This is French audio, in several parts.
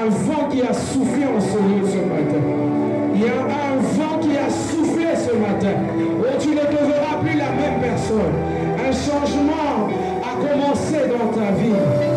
un vent qui a soufflé en ce lieu ce matin. Il y a un vent qui a soufflé ce matin. Oh, tu ne te verras plus la même personne. Un changement a commencé dans ta vie.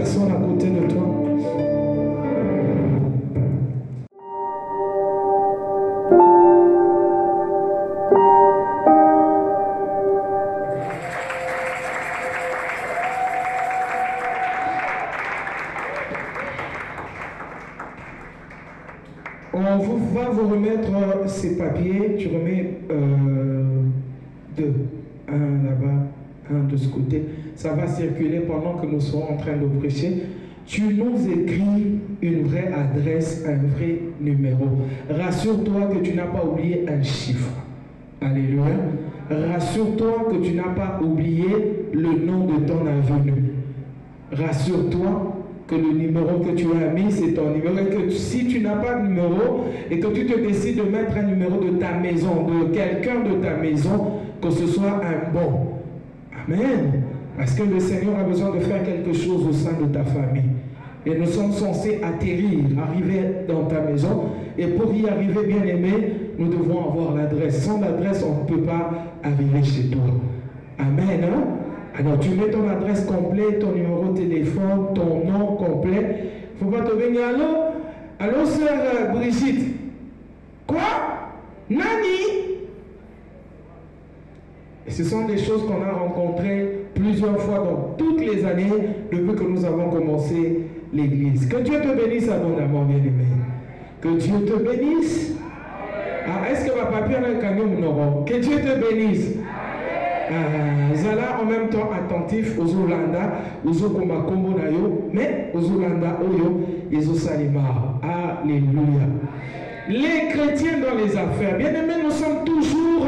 personne à côté de toi. On va vous remettre ces papiers. Tu remets deux. Un là-bas, un de ce côté. Ça va circuler pendant que nous serons en train de prêcher. Tu nous écris une vraie adresse, un vrai numéro. Rassure-toi que tu n'as pas oublié un chiffre. Alléluia. Rassure-toi que tu n'as pas oublié le nom de ton avenue. Rassure-toi que le numéro que tu as mis, c'est ton numéro. Et que si tu n'as pas de numéro et que tu te décides de mettre un numéro de ta maison, de quelqu'un de ta maison, que ce soit un bon. Amen. Parce que le Seigneur a besoin de faire quelque chose au sein de ta famille. Et nous sommes censés atterrir, arriver dans ta maison. Et pour y arriver, bien aimé, nous devons avoir l'adresse. Sans l'adresse, on ne peut pas arriver chez toi. Amen. Hein? Alors tu mets ton adresse complète, ton numéro de téléphone, ton nom complet. Il ne faut pas te venir. Allô, sœur Brigitte. Quoi? Nani? Et ce sont des choses qu'on a rencontrées plusieurs fois dans toutes les années depuis que nous avons commencé l'église. Que Dieu te bénisse abondamment, bien-aimé. Que Dieu te bénisse. Ah, est-ce que ma papier a un camion ou non? Que Dieu te bénisse. Zala en même temps attentif aux Olanda, aux Okomakombo Nayo, mais aux Olanda Oyo, ils ont Salima. Alléluia. Les chrétiens dans les affaires, bien aimés, nous sommes toujours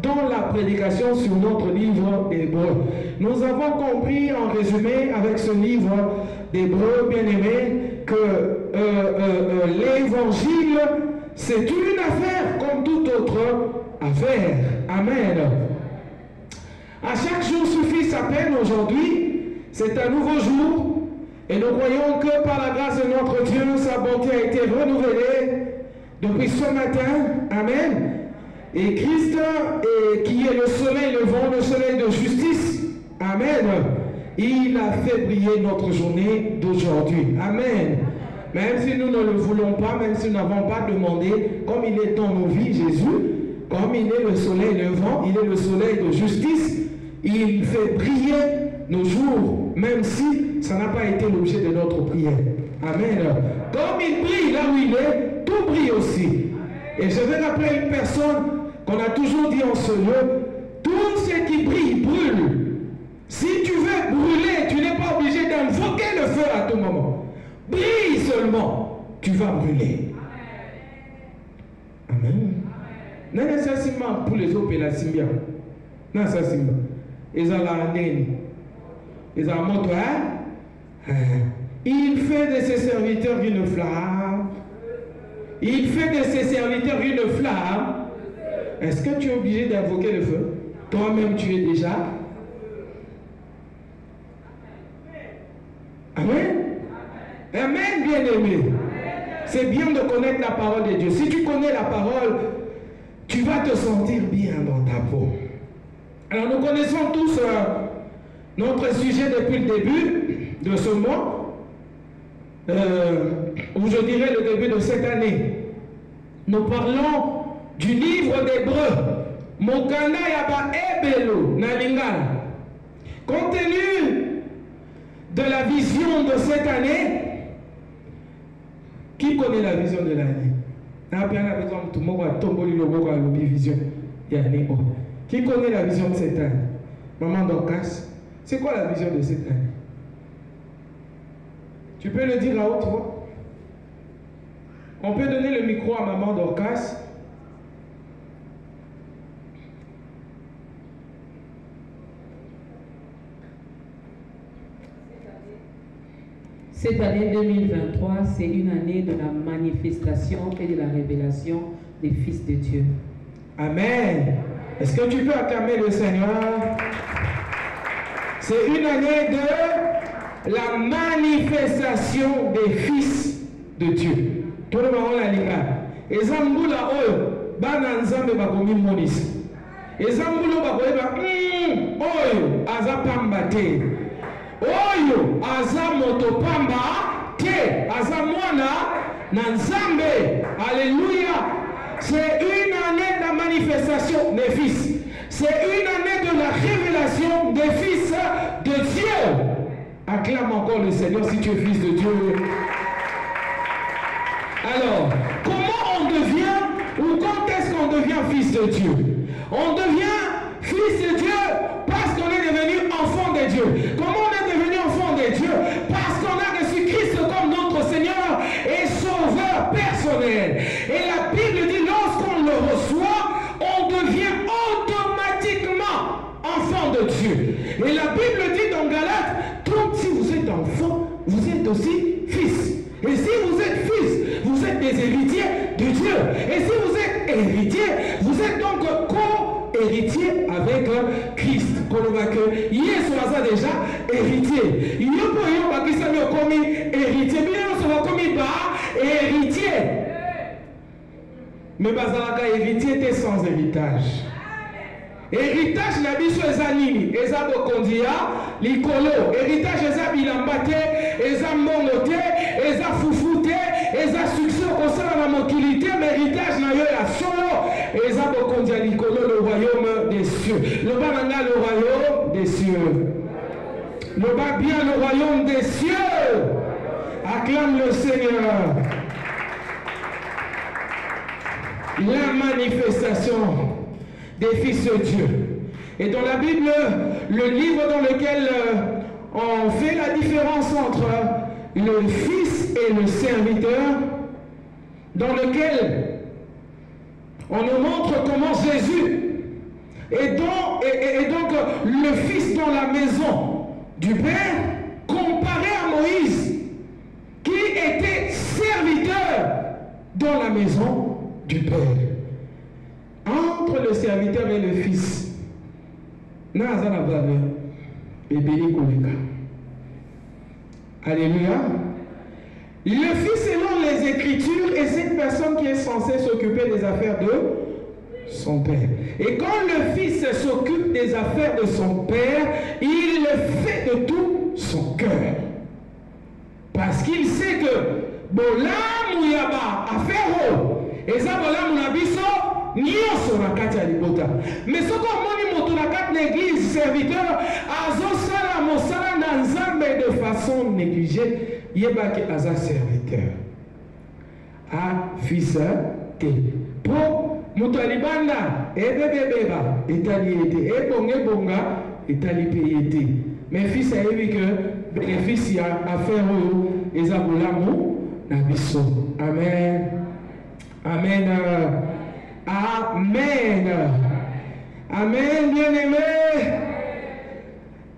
dans la prédication sur notre livre d'Hébreu. Nous avons compris en résumé avec ce livre d'Hébreu, bien aimé, que l'évangile, c'est une affaire comme toute autre affaire. Amen. À chaque jour suffit sa peine. Aujourd'hui, c'est un nouveau jour. Et nous croyons que par la grâce de notre Dieu, sa bonté a été renouvelée depuis ce matin. Amen. Et Christ, qui est le soleil levant, le soleil de justice, amen, il a fait briller notre journée d'aujourd'hui. Amen. Même si nous ne le voulons pas, même si nous n'avons pas demandé, comme il est dans nos vies, Jésus, comme il est le soleil levant, il est le soleil de justice, il fait briller nos jours, même si ça n'a pas été l'objet de notre prière. Amen. Comme il brille là où il est, tout brille aussi. Et je vais rappeler une personne qu'on a toujours dit en ce lieu, tout ce qui brille, brûle. Si tu veux brûler, tu n'es pas obligé d'invoquer le feu à tout moment. Brille seulement, tu vas brûler. Amen. Non, ça c'est pour les autres, la Simbia. Non, ça c'est ils ont la nene. Ils ont montré, il fait de ses serviteurs une flamme. Il fait de ses serviteurs une flamme. Est-ce que tu es obligé d'invoquer le feu? Toi-même, tu es déjà. Amen. Amen, bien-aimé. C'est bien de connaître la parole de Dieu. Si tu connais la parole, tu vas te sentir bien dans ta peau. Alors nous connaissons tous notre sujet depuis le début de ce mois, ou je dirais le début de cette année. Nous parlons du livre d'Hébreu. Mokanda Yaba Ebelo Nalingala. Compte tenu de la vision de cette année, qui connaît la vision de l'année? Qui connaît la vision de cette année? Maman Dorcas, c'est quoi la vision de cette année? Tu peux le dire à haute voix? On peut donner le micro à Maman Dorcas. Cette année 2023, c'est une année de la manifestation et de la révélation des fils de Dieu. Amen. Est-ce que tu peux acclamer le Seigneur? C'est une année de la manifestation des fils de Dieu. Tout le monde l'a dit. Et Zamboula oyo, bananzambe bakomi monisi. Et Zamboula bakomi oyo azapambate. Oyo aza motopamba te, aza mwana na nzambe. Alléluia. C'est une année de la manifestation des fils. C'est une année de la révélation des fils de Dieu. Acclame encore le Seigneur si tu es fils de Dieu. Alors, comment on devient, ou quand est-ce qu'on devient fils de Dieu? On devient fils de Dieu parce qu'on est devenu enfant de Dieu. Comment on est devenu enfant de Dieu? Parce qu'on a reçu Christ comme notre Seigneur et Sauveur personnel. Et la Bible dit, lorsqu'on le reçoit, on devient automatiquement enfant de Dieu. Et la Bible dit dans Galates, donc si vous êtes enfant, vous êtes aussi fils. Et si vous êtes fils, vous êtes des héritiers de Dieu. Et si vous êtes héritier, vous êtes donc co-héritier avec Christ. Qu'on voit que Yesu a déjà héritier. Il y a qui s'est commis héritier. Bien, on sera commis bas héritier. Mais Bazalaka héritier était sans héritage. Héritage na biso eza nini? Eza bokondia likolo. Héritage eza bilamba te, eza mbongo te, eza fufu te, eza succès okosala na mokili te, mais héritage na yo ya solo eza bokondia likolo, le royaume des cieux. Loba nanga le royaume des cieux. Loba bien le royaume des cieux. Acclame le Seigneur. La manifestation des fils de Dieu. Et dans la Bible, le livre dans lequel on fait la différence entre le fils et le serviteur, dans lequel on nous montre comment Jésus est donc le fils dans la maison du Père, comparé à Moïse, qui était serviteur dans la maison du Père. Entre le serviteur et le fils, alléluia. Le fils selon les Écritures est cette personne qui est censée s'occuper des affaires de son père. Et quand le fils s'occupe des affaires de son père, il le fait de tout son cœur. Parce qu'il sait que bola mouyaba affaire et ça bola mounabiso nyonso na kati ya libota. Mais ce qu'on moni moto na kati l'église serviteur azosala mosala na nzambe de façon négligée, yebaki aza serviteur. A fils te. Po moto alibanda ebebeba etali ete ebonge bonga etali payete. Mais fils a yebi que bénéfice ya affaire eza bolamu na biso. Amen. Amen. Amen. Amen, bien-aimé.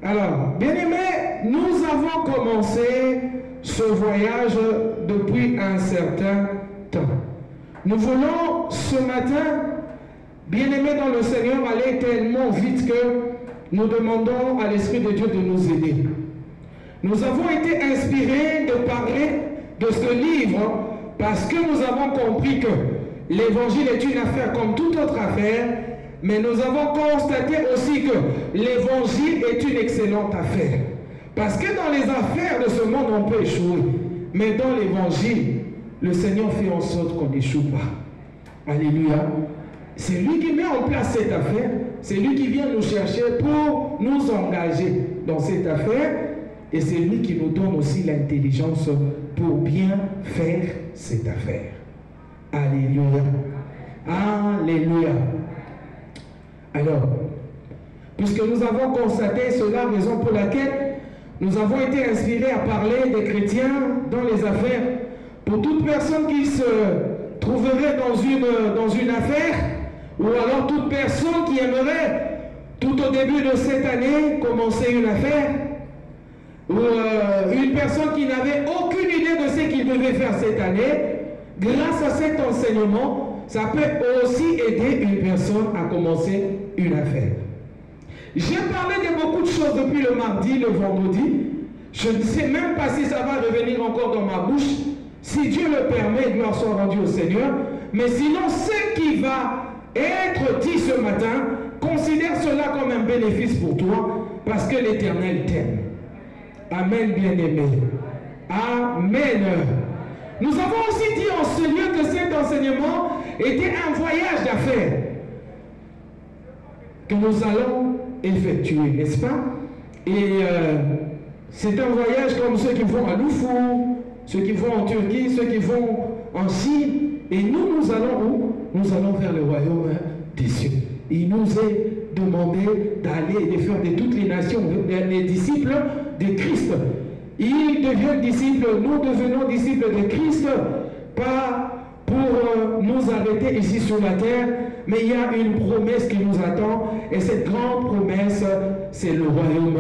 Alors, bien-aimé, nous avons commencé ce voyage depuis un certain temps. Nous voulons ce matin, bien-aimé dans le Seigneur, aller tellement vite que nous demandons à l'Esprit de Dieu de nous aider. Nous avons été inspirés de parler de ce livre parce que nous avons compris que l'évangile est une affaire comme toute autre affaire, mais nous avons constaté aussi que l'évangile est une excellente affaire. Parce que dans les affaires de ce monde, on peut échouer. Mais dans l'évangile, le Seigneur fait en sorte qu'on n'échoue pas. Alléluia. C'est lui qui met en place cette affaire. C'est lui qui vient nous chercher pour nous engager dans cette affaire. Et c'est lui qui nous donne aussi l'intelligence pour bien faire cette affaire. Alléluia. Alléluia. Alors, puisque nous avons constaté cela, raison pour laquelle nous avons été inspirés à parler des chrétiens dans les affaires, pour toute personne qui se trouverait dans une affaire, ou alors toute personne qui aimerait, tout au début de cette année, commencer une affaire, ou une personne qui n'avait aucune idée de ce qu'il devait faire cette année, grâce à cet enseignement, ça peut aussi aider une personne à commencer une affaire. J'ai parlé de beaucoup de choses depuis le mardi, le vendredi. Je ne sais même pas si ça va revenir encore dans ma bouche. Si Dieu le permet, gloire soit rendue au Seigneur. Mais sinon, ce qui va être dit ce matin, considère cela comme un bénéfice pour toi, parce que l'Éternel t'aime. Amen, bien-aimé. Amen. Nous avons aussi dit en ce lieu que cet enseignement était un voyage d'affaires que nous allons effectuer, n'est-ce pas? Et c'est un voyage comme ceux qui vont à Loufou, ceux qui vont en Turquie, ceux qui vont en Chine. Et nous, nous allons où? Nous allons vers le royaume des cieux. Il nous est demandé d'aller et de faire de toutes les nations les disciples de Christ. Ils deviennent disciples, nous devenons disciples de Christ, pas pour nous arrêter ici sur la terre, mais il y a une promesse qui nous attend, et cette grande promesse, c'est le royaume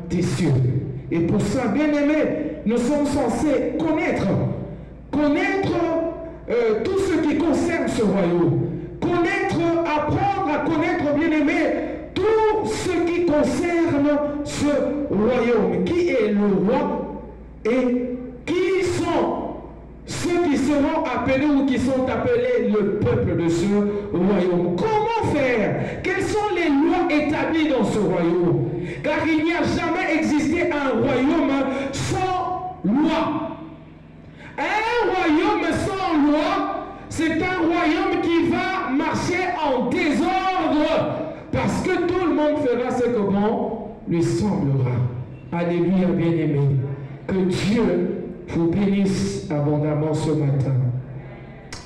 des cieux. Et pour ça, bien aimés, nous sommes censés connaître tout ce qui concerne ce royaume, apprendre à connaître, bien aimé, tout ce qui concerne ce royaume. Qui est le roi et qui sont ceux qui seront appelés ou qui sont appelés le peuple de ce royaume. Comment faire? Quelles sont les lois établies dans ce royaume? Car il n'y a jamais existé un royaume sans loi. Un royaume sans loi, c'est un royaume qui va marcher en désordre, parce que tout le monde fera ce que bon lui semblera. Alléluia, bien-aimé. Que Dieu vous bénisse abondamment ce matin.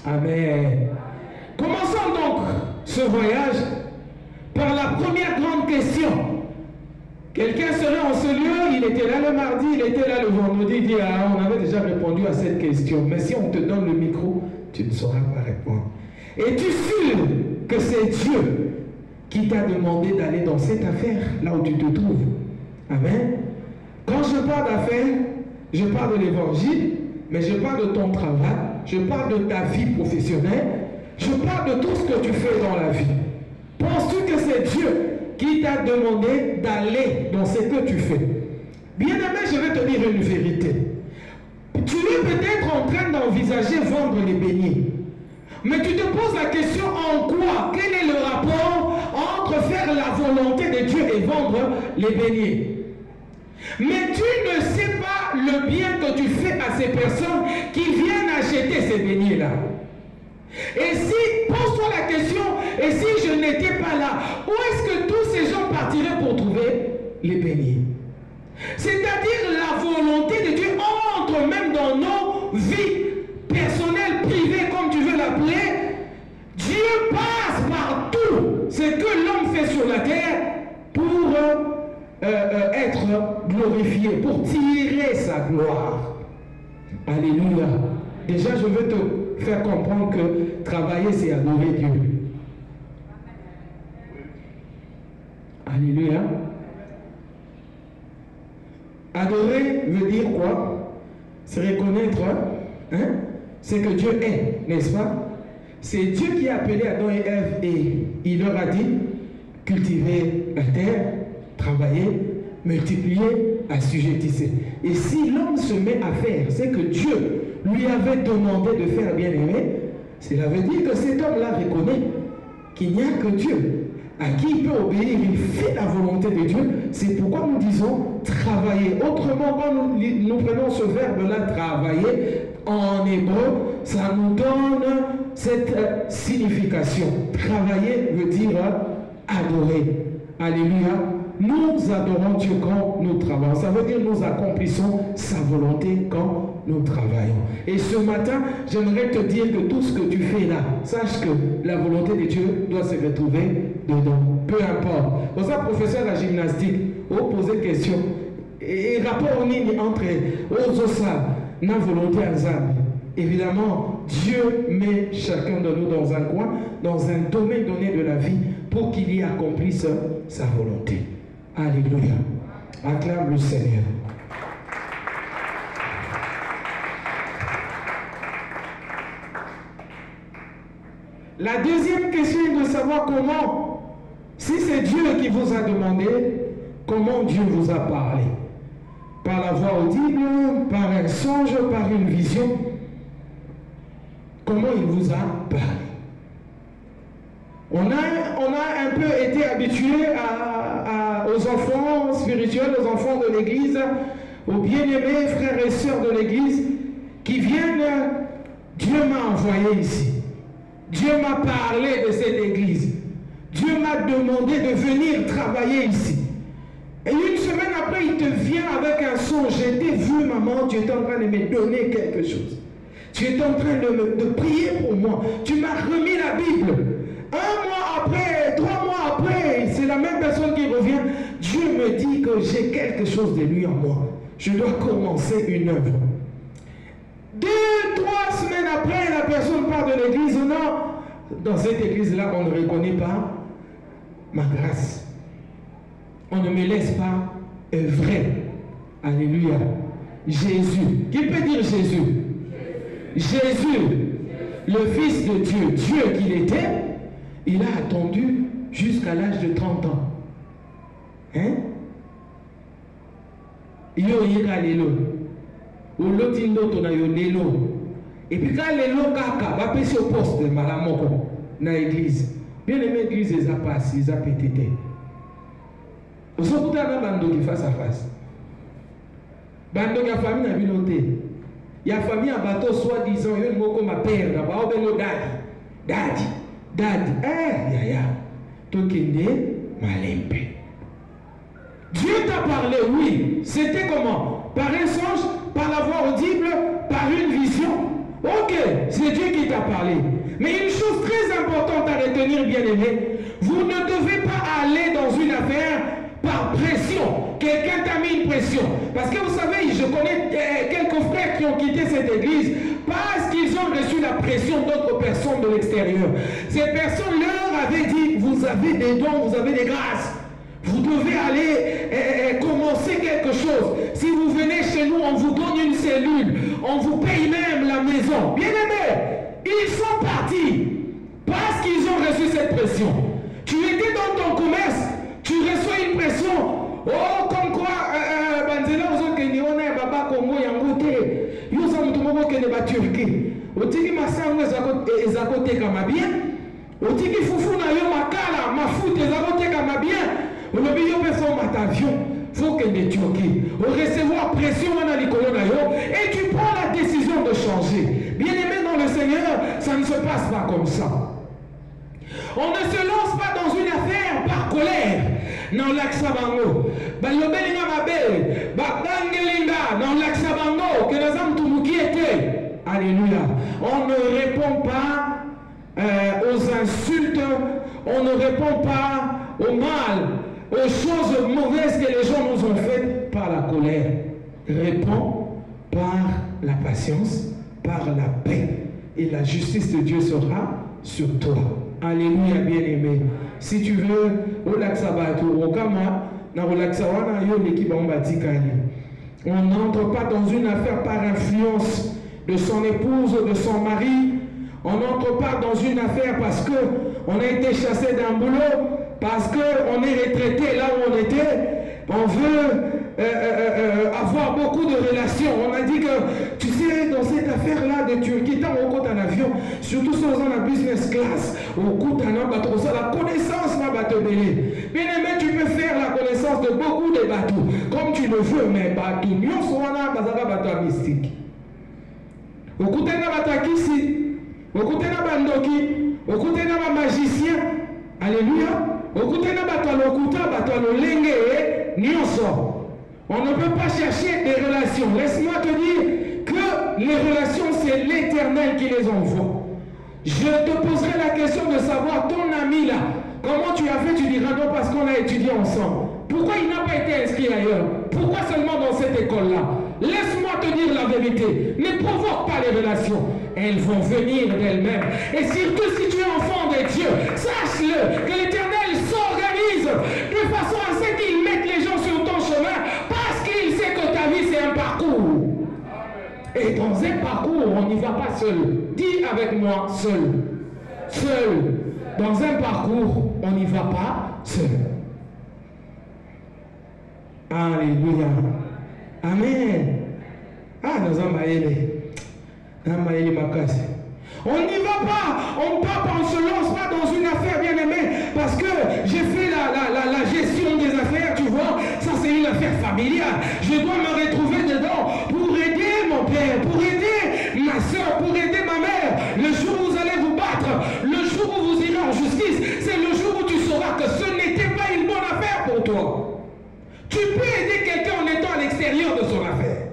Amen. Commençons donc ce voyage par la première grande question. Quelqu'un serait en ce lieu, il était là le mardi, il était là le vendredi, il dit, ah, on avait déjà répondu à cette question, mais si on te donne le micro, tu ne sauras pas répondre. Es-tu sûr que c'est Dieu qui t'a demandé d'aller dans cette affaire, là où tu te trouves? Amen. Quand je parle d'affaires, je parle de l'évangile, mais je parle de ton travail, je parle de ta vie professionnelle, je parle de tout ce que tu fais dans la vie. Penses-tu que c'est Dieu qui t'a demandé d'aller dans ce que tu fais? Bien-aimé, je vais te dire une vérité. Tu es peut-être en train d'envisager vendre les beignets. Mais tu te poses la question en quoi? Quel est le rapport entre faire la volonté de Dieu et vendre les beignets? Mais tu ne sais pas le bien que tu fais à ces personnes qui viennent acheter ces beignets-là. Et si, pose-toi la question, et si je n'étais pas là, où est-ce que tous ces gens partiraient pour trouver les beignets? C'est-à-dire la volonté de Dieu entre même dans nos vies personnelles, privées, comme tu veux l'appeler. Dieu passe par tout ce que l'homme fait sur la terre pour être glorifié, pour tirer sa gloire. Alléluia. Déjà, je veux te faire comprendre que travailler, c'est adorer Dieu. Alléluia. Adorer veut dire quoi? C'est reconnaître, hein? C'est que Dieu est, n'est-ce pas? C'est Dieu qui a appelé Adam et Ève et il leur a dit, cultivez la terre, travaillez, multipliez, assujettissez. Et si l'homme se met à faire, c'est que Dieu lui avait demandé de faire, bien aimé, cela veut dire que cet homme-là reconnaît qu'il n'y a que Dieu à qui il peut obéir, il fait la volonté de Dieu. C'est pourquoi nous disons travailler. Autrement, quand nous prenons ce verbe-là, travailler, en hébreu, ça nous donne cette signification. Travailler veut dire adorer. Alléluia. Nous adorons Dieu quand nous travaillons. Ça veut dire nous accomplissons sa volonté quand nous travaillons. Et ce matin, j'aimerais te dire que tout ce que tu fais là, sache que la volonté de Dieu doit se retrouver dedans. Peu importe. Pour ça, professeur de la gymnastique, on posait question. Et rapport au nini entre aux osas, na volonté ensemble. Évidemment, Dieu met chacun de nous dans un coin, dans un domaine donné de la vie, pour qu'il y accomplisse sa volonté. Alléluia. Acclame le Seigneur. La deuxième question est de savoir comment, si c'est Dieu qui vous a demandé, comment Dieu vous a parlé. Par la voix audible, par un songe, par une vision. Comment il vous a parlé. On a un peu été habitué aux enfants spirituels, aux enfants de l'église. aux bien-aimés frères et sœurs de l'Église qui viennent, Dieu m'a envoyé ici. Dieu m'a parlé de cette Église. Dieu m'a demandé de venir travailler ici. Et une semaine après, il te vient avec un son. J'ai été vu, maman, tu étais en train de me donner quelque chose. Tu étais en train de prier pour moi. Tu m'as remis la Bible. 1 mois après, 3 mois après, c'est la même personne qui revient. Dieu me dit que j'ai quelque chose de lui en moi. Je dois commencer une œuvre. 2, 3 semaines après, la personne part de l'église. Non, dans cette église-là, on ne reconnaît pas ma grâce. On ne me laisse pas œuvrer. Alléluia. Jésus. Qui peut dire Jésus? Jésus, le Fils de Dieu, Dieu qu'il était, il a attendu jusqu'à l'âge de 30 ans. Hein? Yo yeka lelo. Ou l'autre on a yo lelo. Et puis quand lelo kaka, va passer au poste de malamoko dans l'église. Bien aimé l'église, ils a passé, ils a pété. Vous avez un bando qui face à face. Bando qui a famille n'a pas noté. Il y a famille en bateau soi-disant, il y a un mot comme ma père, d'abord, il y a daddy. Ya. Tokende, malempe. Dieu t'a parlé, oui. C'était comment? Par un songe, par la voix audible, par une vision. Ok, c'est Dieu qui t'a parlé. Mais une chose très importante à retenir, bien aimé, vous ne devez pas aller dans une affaire par pression. Quelqu'un t'a mis une pression. Parce que vous savez, je connais quelques frères qui ont quitté cette église parce qu'ils ont reçu la pression d'autres personnes de l'extérieur. Ces personnes leur avaient dit, vous avez des dons, vous avez des grâces. Vous devez aller commencer quelque chose. Si vous venez chez nous, on vous donne une cellule. On vous paye même la maison. Bien aimé, ils sont partis parce qu'ils ont reçu cette pression. Tu étais dans ton commerce, tu reçois une pression. Oh, comme quoi, Banzela, vous avez on a Baba Congo Yangote. Vous avez tout le monde qui est en Turquie. Vous avez dit que les akote comme bien. Vous avez dit que Foufou na yo makala, ma foute, les akote comme bien. Vous avez dit que vous avez avion. Il faut que les Turquie. Vous recevoir pression dans les colonnes et tu prends la décision de changer. Bien aimé dans le Seigneur, ça ne se passe pas comme ça. On ne se lance pas dans une affaire par colère. Non, l'Aksabango. Balobelinga Mabel. Bakangelinga. Non, l'Aksabango. Que nous avons tout qui était. Alléluia. On ne répond pas aux insultes. On ne répond pas au mal, aux choses mauvaises que les gens nous ont faites par la colère. Réponds par la patience, par la paix. Et la justice de Dieu sera sur toi. Alléluia, bien-aimé. Si tu veux, on n'entre pas dans une affaire par influence de son épouse ou de son mari. On n'entre pas dans une affaire parce qu'on a été chassé d'un boulot, parce qu'on est retraité là où on était. On veut avoir beaucoup de relations. On a dit que, tu sais, dans cette affaire-là de Turquie, tant on compte en avion, surtout si on a la business class, on compte en bateau, la connaissance n'a pas te mêler. Bien aimé, tu peux faire la connaissance de beaucoup de bateaux, comme tu le veux, mais bateau, nous sommes en bateau mystique. On compte en bateau ici, on compte en bandoki, on compte en magicien. Alléluia. On ne peut pas chercher des relations. Laisse-moi te dire que les relations, c'est l'Éternel qui les envoie. Je te poserai la question de savoir, ton ami là, comment tu as fait? Tu diras non, parce qu'on a étudié ensemble. Pourquoi il n'a pas été inscrit ailleurs? Pourquoi seulement dans cette école-là? Laisse-moi te dire la vérité. Ne provoque pas les relations. Elles vont venir d'elles-mêmes. Et surtout si tu es enfant de Dieu, sache-le que l'Éternel s'organise de façon à ce qu'il mette les gens sur ton chemin parce qu'il sait que ta vie c'est un parcours. Et dans un parcours, on n'y va pas seul. Dis avec moi, seul. Seul. Dans un parcours, on n'y va pas seul. Alléluia. Amen. Ah, nous avons on n'y va pas, on ne se lance pas dans une affaire, bien aimée, parce que j'ai fait la gestion des affaires, tu vois, ça c'est une affaire familiale. Je dois me retrouver dedans pour aider mon père, pour aider ma soeur, pour aider ma mère. Le jour où vous allez vous battre, le jour où vous irez en justice, c'est le jour où tu sauras que ce n'était pas une bonne affaire pour toi. Tu peux aider quelqu'un en étant à l'extérieur de son affaire.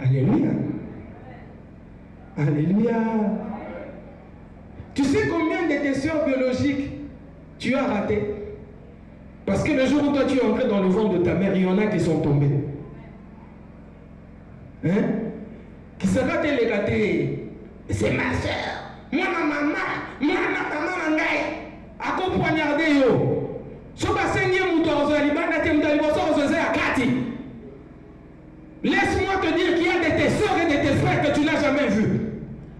Alléluia. Alléluia. Tu sais combien de tes soeurs biologiques tu as raté? Parce que le jour où toi tu es entré dans le ventre de ta mère, il y en a qui sont tombés. Hein? Qui se ratent les ratés. C'est ma soeur. Moi, ma maman. Moi, ma maman, ngai. A quoi poignarder yo? So ba senye muto zo libanda te mutali boso zo à kati. Laisse-moi te dire qu'il y a de tes soeurs et de tes frères que tu n'as jamais vus,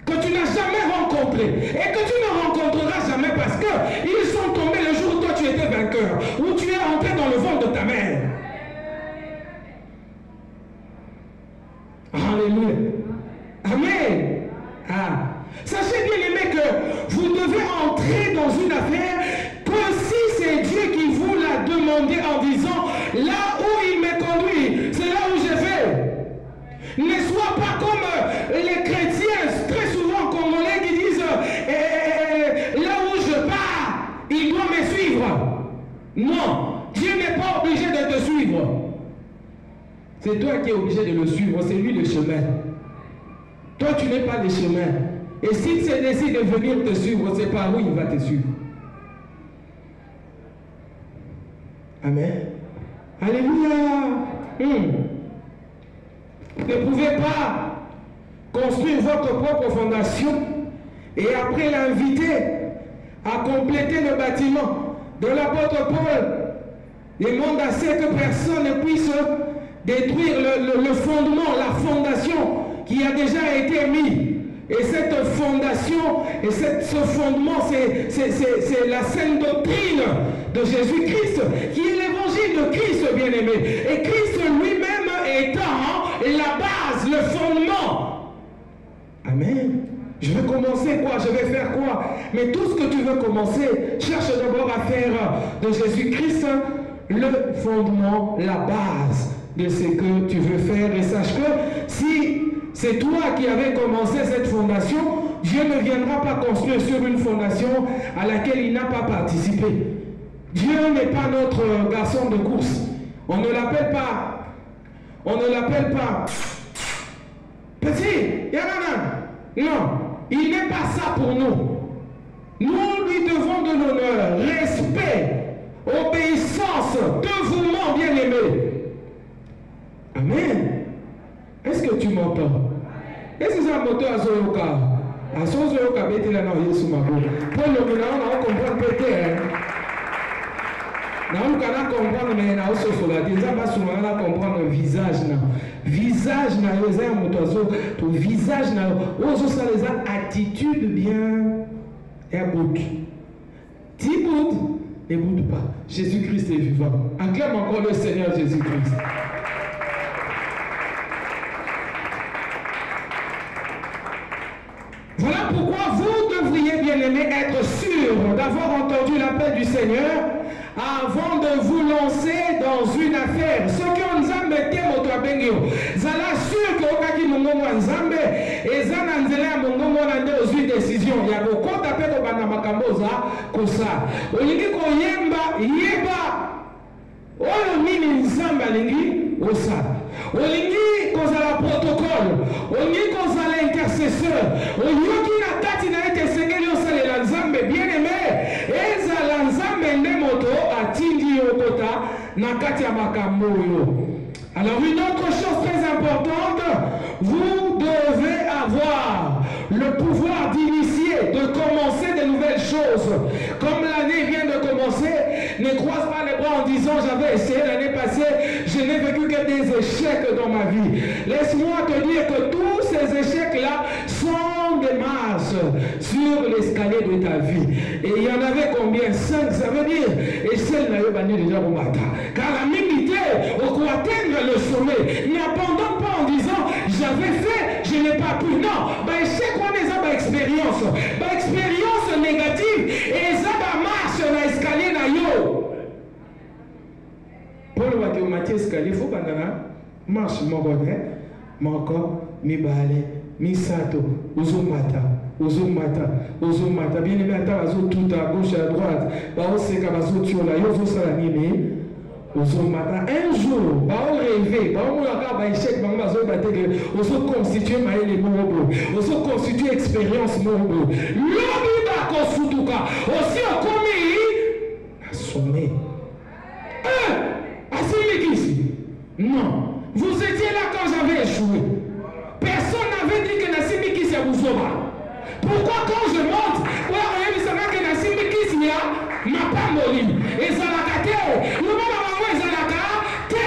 que tu n'as jamais rencontrés et que tu ne rencontreras jamais parce qu'ils sont tombés le jour où toi tu étais vainqueur, où tu es entré dans le ventre de ta mère. Alléluia. Amen. Ah. Sachez bien aimé que vous devez entrer dans une affaire que si c'est Dieu qui vous l'a demandé en disant là où il me conduit, c'est là où je vais. Ne sois pas comme les chrétiens très souvent congolais qui disent là où je pars, il doit me suivre. Non, Dieu n'est pas obligé de te suivre. C'est toi qui es obligé de le suivre, c'est lui le chemin. Toi tu n'es pas le chemin. Et s'il se décide de venir te suivre, c'est par où il va te suivre. Amen. Alléluia. Ne pouvez pas construire votre propre fondation et après l'inviter à compléter le bâtiment. De l'apôtre Paul demande assez que personne ne puisse détruire le fondement, la fondation qui a déjà été mise. Et cette fondation, et ce fondement, c'est la sainte doctrine de Jésus-Christ, qui est l'évangile de Christ, bien-aimé. Et Christ lui-même étant la base, le fondement. Amen. Je vais commencer quoi? Je vais faire quoi? Mais tout ce que tu veux commencer, cherche d'abord à faire de Jésus-Christ le fondement, la base de ce que tu veux faire. Et sache que si c'est toi qui avais commencé cette fondation, Dieu ne viendra pas construire sur une fondation à laquelle il n'a pas participé. Dieu n'est pas notre garçon de course. On ne l'appelle pas. On ne l'appelle pas petit, Yanana. Non, il n'est pas ça pour nous. Nous lui devons de l'honneur, respect, obéissance, dévouement, bien-aimé. Amen. Est-ce que tu m'entends? Est-ce que c'est un moteur à Zoyoka? À Zoyoka, bête là, non, Yesu Mabo. Pour le moment, on a compris peut-être. On a comprendre, mais on a aussi comprendre le visage. Visage, on a un moteur, ton visage, on a les attitudes bien. Et un bout. 10 bouts, ne boude pas. Jésus-Christ est vivant. Acclame encore le Seigneur Jésus-Christ. Voilà pourquoi vous devriez, bien-aimés, être sûr d'avoir entendu l'appel du Seigneur avant de vous lancer dans une affaire. Ce que nous avons été zala sûr que okaki mongongo nzambe eza na nzela ya mongongo na nde ozwi décision ya kokota pe kobanda makambo oza kosa olingi koyemba yeba oyo nini nzambe alingi osala olingi kozala protocole olingi kozala intercesseur oyoki na kati na ete esengeli osalela nzambe bien aimé ezala nzambe nde moto atindi okota na kati ya makambo oyo. Alors une autre chose très importante, vous devez avoir le pouvoir d'initier, de commencer de nouvelles choses. Comme l'année vient de commencer, ne croise pas les bras en disant j'avais essayé l'année passée, je n'ai vécu que des échecs dans ma vie. Laisse-moi te dire que tous ces échecs-là sont des marches sur l'escalier de ta vie. Et il y en avait combien? 5, ça veut dire, et celle n'a pas déjà au matin. Car la militaire, pour atteindre le sommet, n'abandonne pas en disant j'avais fait, je n'ai pas pu. Non, échec on est à expérience. Expérience négative, et ça marche dans l'escalier na yo. escalier, il faut bandana, marche mogone, moko, mibale, misato, uzumata, bien aimé, attends, tout à gauche, à droite, c'est comme ça, tu as yo, ça l'anime, uzumata. Un jour, rêver, on se constitue maïle mobo, on se constitue expérience mobo. L'homme va confutuka, aussi on commis, assommé. Non, vous étiez là quand j'avais échoué. Personne n'avait dit que Nassim Mikis a Bouzoma. Pourquoi quand je monte, que Nassim Mikis m'a pas mori. Et ça l'a gâté. Le monde a ça l'a gâté.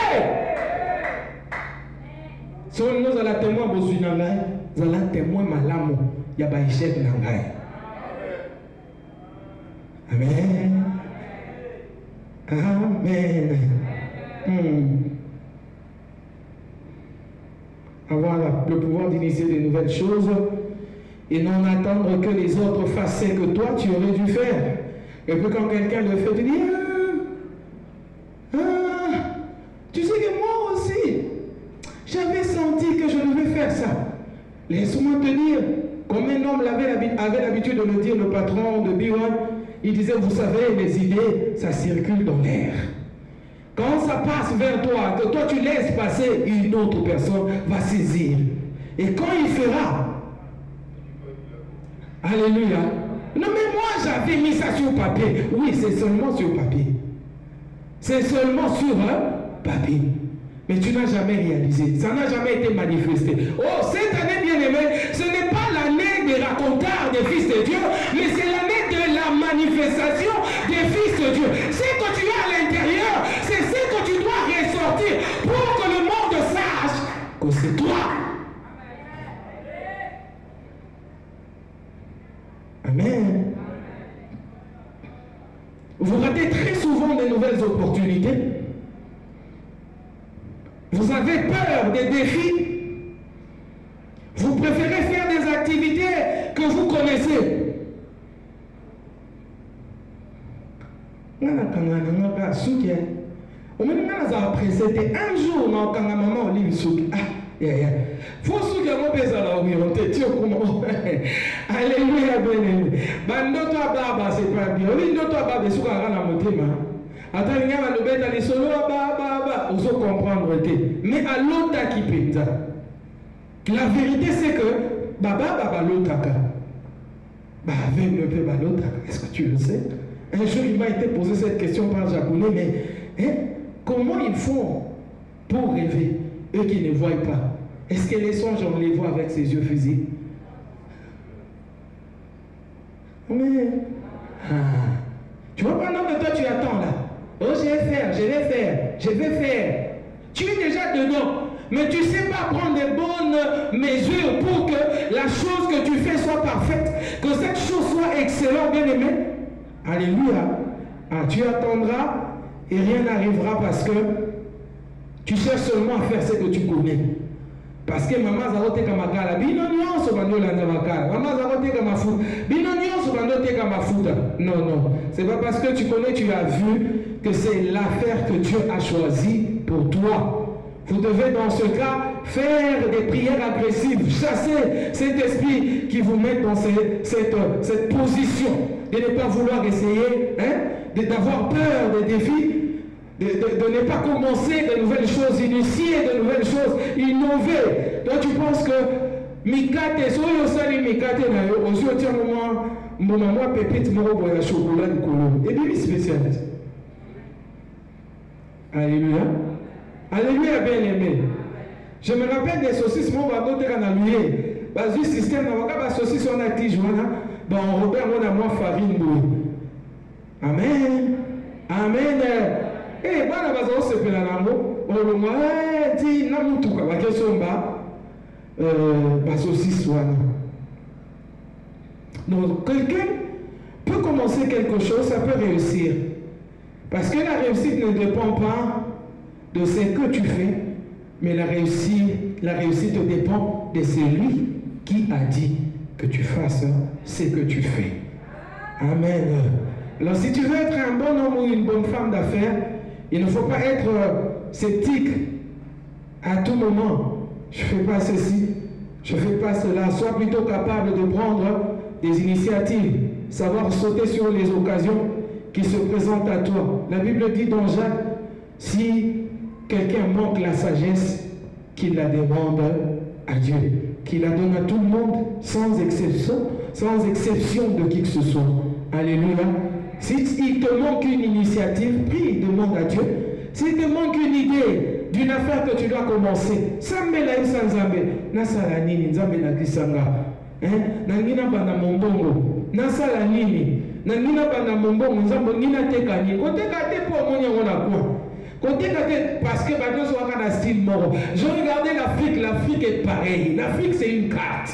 Si nous allons témoin Bozuinangai, nous allons témoin Malamo, il y a pas échec Nangai. Amen. Amen. Avoir le pouvoir d'initier de nouvelles choses et non attendre que les autres fassent ce que toi tu aurais dû faire. Et puis quand quelqu'un le fait, tu dis tu sais que moi aussi j'avais senti que je devais faire ça. Laisse-moi te dire, comme un homme avait l'habitude de le dire, le patron de B1, il disait, vous savez, les idées, ça circule dans l'air. Quand ça passe vers toi, que toi tu laisses passer, une autre personne va saisir. Et quand il fera, alléluia. Non mais moi j'avais mis ça sur papier. Oui, c'est seulement sur papier. C'est seulement sur papier. Mais tu n'as jamais réalisé. Ça n'a jamais été manifesté. Oh, cette année bien aimée, ce n'est pas l'année des racontars des fils de Dieu, mais c'est l'année de la manifestation des fils de Dieu. Ce que tu as à l'intérieur, c'est ce que tu dois ressortir pour que le monde sache que c'est toi. Amen. Vous ratez très souvent de nouvelles opportunités. Vous avez peur des défis. Vous préférez faire des activités que vous connaissez. Un jour, maman faut soutenir mon père à la orienté. Alléluia, bien-aimé. Bandoto baba, c'est pas bien. Oui, notre baba, c'est quoi la motema. Attends, il y a le bête à les solo, baba, vous allez comprendre. Mais à l'autre qui pète. La vérité, c'est que baba, l'autre. Bah, avec le père, l'autre. Est-ce que tu le sais? Un jour, il m'a été posé cette question par Japonais, mais comment ils font pour rêver, eux qui ne voient pas? Est-ce que les songes, on les voit avec ses yeux physiques? Mais, tu vois, pendant que toi tu attends là, oh je vais faire. Tu es déjà dedans, mais tu ne sais pas prendre des bonnes mesures pour que la chose que tu fais soit parfaite, que cette chose soit excellente, bien aimé. Alléluia. Tu attendras et rien n'arrivera parce que tu cherches seulement à faire ce que tu connais. Parce que maman zarote kama kala, bino nyonso bando landa makala. Maman zarote kama futa, bino nyonso bando te kama futa. Non, c'est pas parce que tu connais, tu as vu que c'est l'affaire que Dieu a choisie pour toi. Vous devez dans ce cas faire des prières agressives, chasser cet esprit qui vous met dans cette position de ne pas vouloir essayer, d'avoir peur des défis. De ne pas commencer de nouvelles choses, initier de nouvelles choses, innover. Toi, tu penses que Mikate, si on sali Mikate, on se tient moi, pépite, moi, boya chocolat de colombe. Et bien, spécialiste. Alléluia. Alléluia, bien aimé. Je me rappelle des saucisses, moi, on va dans l'huile. Parce que le système, on va pas saucisses, on a tige, on repère, on a moins farine. Amen. Amen. Eh, bana bazo sepela nango, olonga ti na mutuka bakesomba basosis wana. Donc quelqu'un peut commencer quelque chose, ça peut réussir. Parce que la réussite ne dépend pas de ce que tu fais, mais la réussite dépend de celui qui a dit que tu fasses ce que tu fais. Amen. Alors si tu veux être un bon homme ou une bonne femme d'affaires, il ne faut pas être sceptique à tout moment. Je ne fais pas ceci, je ne fais pas cela. Sois plutôt capable de prendre des initiatives, savoir sauter sur les occasions qui se présentent à toi. La Bible dit dans Jacques, si quelqu'un manque la sagesse, qu'il la demande à Dieu, qu'il la donne à tout le monde sans exception de qui que ce soit. Alléluia. S'il te manque une initiative, prie, demande à Dieu. S'il te manque une idée d'une affaire que tu dois commencer, Sambela Nzambe, Nasala Nini, Nzambe Nakisanga, Nangina Bana Mombongo, Nasala Nini, Nangina Bana Mombongo, Nzambe Nina Tekani, Kote Kate pour mon yamona quoi. Côté parce que maintenant soit un style mort. Je regardais l'Afrique est pareille. L'Afrique c'est une carte.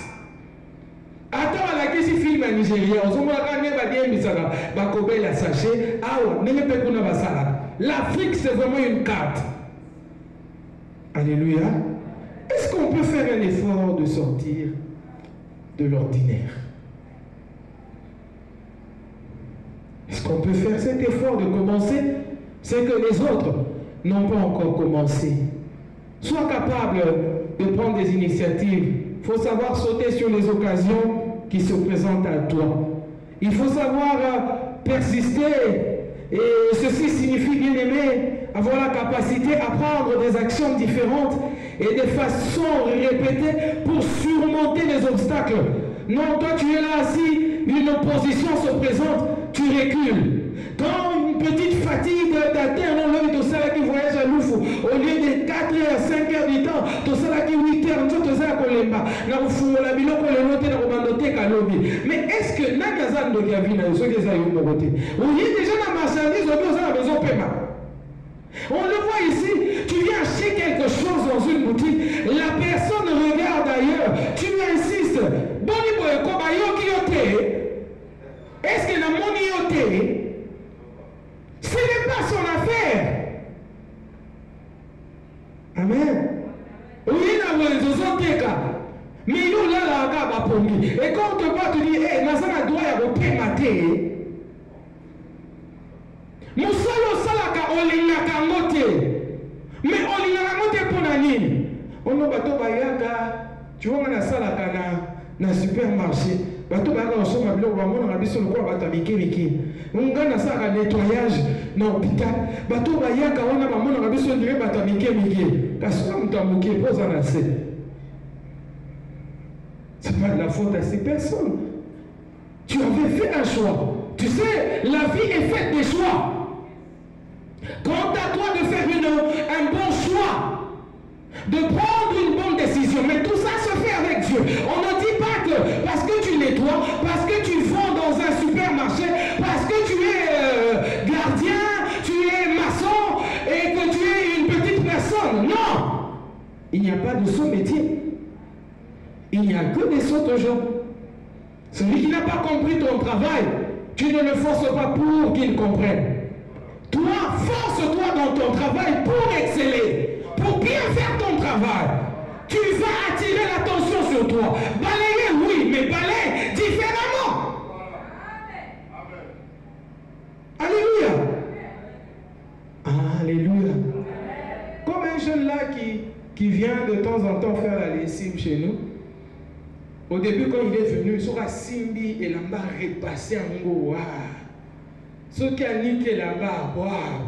Attends à la question film à Nigeria, on se voit quand même à dire misala, bakobe la sachet, ah ouais, ne peut pas basala. L'Afrique c'est vraiment une carte. Alléluia. Est-ce qu'on peut faire un effort de sortir de l'ordinaire? Est-ce qu'on peut faire cet effort de commencer? C'est que les autres n'ont pas encore commencé. Sois capable de prendre des initiatives. Il faut savoir sauter sur les occasions qui se présentent à toi. Il faut savoir persister. Et ceci signifie, bien aimé, avoir la capacité à prendre des actions différentes et de façon répétée pour surmonter les obstacles. Non, toi tu es là assis, une opposition se présente, tu recules. Quand une petite fatigue d'atteindre l'homme, tout ça qui voyage à Loufou, au lieu de 4 heures, 5 heures du temps, tout ça qui 8 heures, tout ça qui est là, mais est-ce que Nagazan de Gavina, ceux qui sont au côté, ou il y a déjà la marchandise, on a besoin de paiement. On le voit ici, tu viens acheter quelque chose dans une boutique, la personne regarde ailleurs, tu insistes, est-ce que la monioté, ce n'est pas son affaire? Amen. Oui, mais il y a la pongi. Et quand on te voit, tu dis, eh, Nazana doit y avoir maté. Moussalo salaka olingaka ngote. Mais olingaka ngote pour nani? On a bateau bayaka, tu vois, on a salaka na supermarché. Bateau bayaka, on s'en va bien, on a besoin de quoi batamike miki. On gagne ça à nettoyage dans l'hôpital. Bateau bayaka, on a besoin de batamike miki. Parce que on t'a moqué, pose en assez. Ce n'est pas de la faute à ces personnes. Tu avais fait un choix. Tu sais, la vie est faite des choix. Quant à toi de faire un bon choix, de prendre une bonne décision, mais tout ça se fait avec Dieu. On ne dit pas que parce que tu nettoies, parce que tu vends dans un supermarché, parce que tu es gardien, tu es maçon et que tu es une petite personne. Non! Il n'y a pas de saut métier. Il n'y a que des sautes gens. Celui qui n'a pas compris ton travail, tu ne le forces pas pour qu'il comprenne. Toi, force-toi dans ton travail pour exceller, pour bien faire ton travail. Tu vas attirer l'attention sur toi. Balayer, oui, mais balayer différemment. Alléluia. Alléluia. Comme un jeune là qui vient de temps en temps faire la lessive chez nous. Au début, quand il est venu, il sera Simbi et là-bas repassé en haut. Ce qui a niqué là-bas, waouh.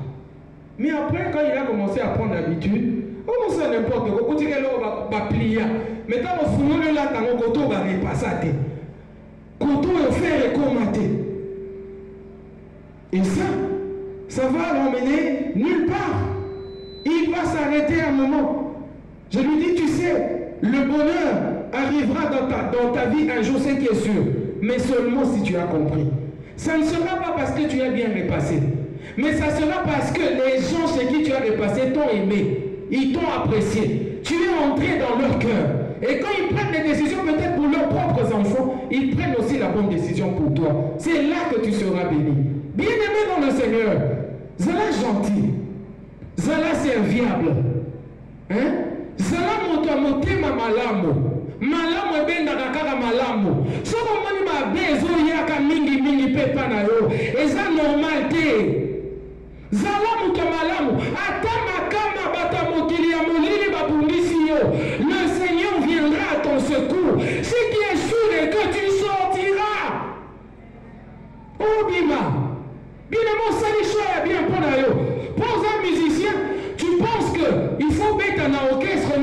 Mais après, quand il a commencé à prendre l'habitude, on sait n'importe quoi. Quand il va plier. Mais quand on fout là, on va repasser. Quand on fait recommander. Et ça va l'emmener nulle part. Il va s'arrêter un moment. Je lui dis, tu sais, le bonheur arrivera dans ta vie un jour, c'est qui est sûr. Mais seulement si tu as compris. Ça ne sera pas parce que tu as bien repassé. Mais ça sera parce que les gens chez qui tu as repassé t'ont aimé. Ils t'ont apprécié. Tu es entré dans leur cœur. Et quand ils prennent des décisions peut-être pour leurs propres enfants, ils prennent aussi la bonne décision pour toi. C'est là que tu seras béni. Bien-aimé dans le Seigneur, Zala gentil. Zala serviable. Hein? Zala motema malamu. Malamu ebendaka kaka malamu. Soko moni mabezo yaka mingi pepa na yo. Eza normal te. Zala muto malamu. Ata makama le Seigneur viendra à ton secours. Ce qui est sûr est que tu sortiras. Oh Bima, bien aimé, ça les choses bien pour nous. Pour un musicien, tu penses qu'il faut mettre un orchestre, un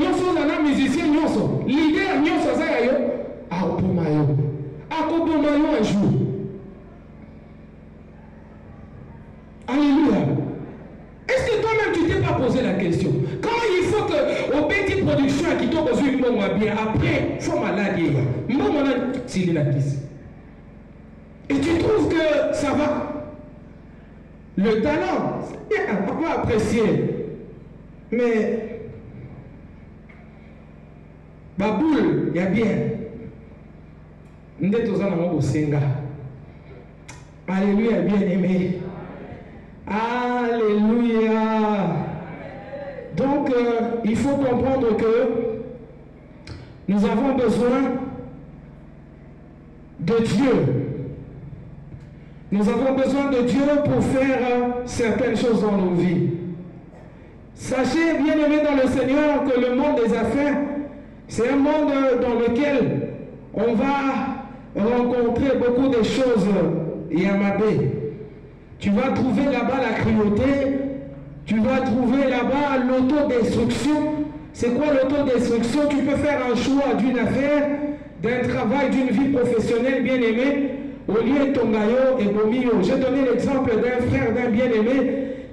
musicien, leader, un jour. Alléluia. Est-ce que toi-même tu t'es pas posé la question? Quand il faut que au petit production qui t'ont besoin de moi bien, après, il faut malade. Et tu trouves que ça va? Le talent, c'est bien, on va apprécier. Mais, Baboul, il y a bien. Alléluia, bien aimé. Alléluia. Donc, il faut comprendre que nous avons besoin de Dieu. Nous avons besoin de Dieu pour faire certaines choses dans nos vies. Sachez, bien aimés dans le Seigneur, que le monde des affaires, c'est un monde dans lequel on va rencontrer beaucoup de choses. Yamabé. Tu vas trouver là-bas la cruauté, tu vas trouver là-bas l'autodestruction. C'est quoi l'autodestruction? Tu peux faire un choix d'une affaire, d'un travail, d'une vie professionnelle bien-aimée, au lieu de ton gaillot et bomio. J'ai donné l'exemple d'un frère, d'un bien-aimé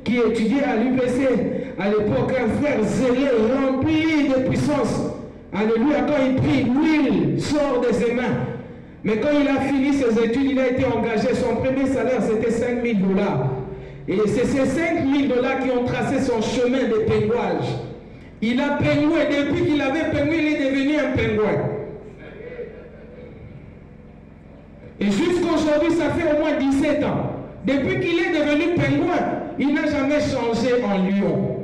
qui étudiait à l'UPC à l'époque, un frère zélé, rempli de puissance. Alléluia, quand il prie, l'huile sort de ses mains. Mais quand il a fini ses études, il a été engagé. Son premier salaire, c'était 5 000 $. Et c'est ces 5 000 $ qui ont tracé son chemin de pingouage. Il a pingoué. Depuis qu'il avait pingoué, il est devenu un pingouin. Et jusqu'aujourd'hui, ça fait au moins 17 ans. Depuis qu'il est devenu pingouin, il n'a jamais changé en lion.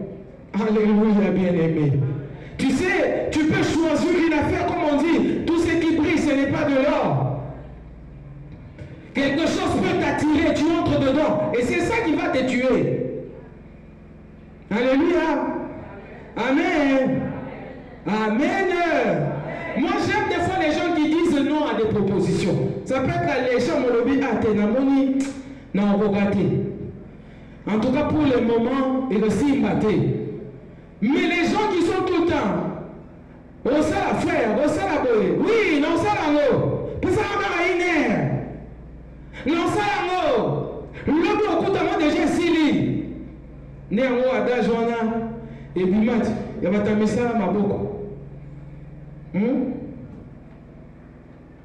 Alléluia, bien-aimé. Tu sais, tu peux choisir une affaire, comme on dit, tout ce qui brille, ce n'est pas de l'or. Quelque chose peut t'attirer, tu entres dedans. Et c'est ça qui va te tuer. Alléluia. Amen. Amen. Moi, j'aime des fois les gens qui disent non à des propositions. Ça peut être les gens me lobby à Tenamoni, non, regardez. En tout cas, pour le moment, il aussi maté. Mais les gens qui sont tout le temps, au sala frère, au sala boy, oui, non, ça là, pour ça, on a une heure. Non, ça là, le beaucoup de déjà sili. Néanmoins, à Dajwana, et Bimat, il y a un message à Maboko.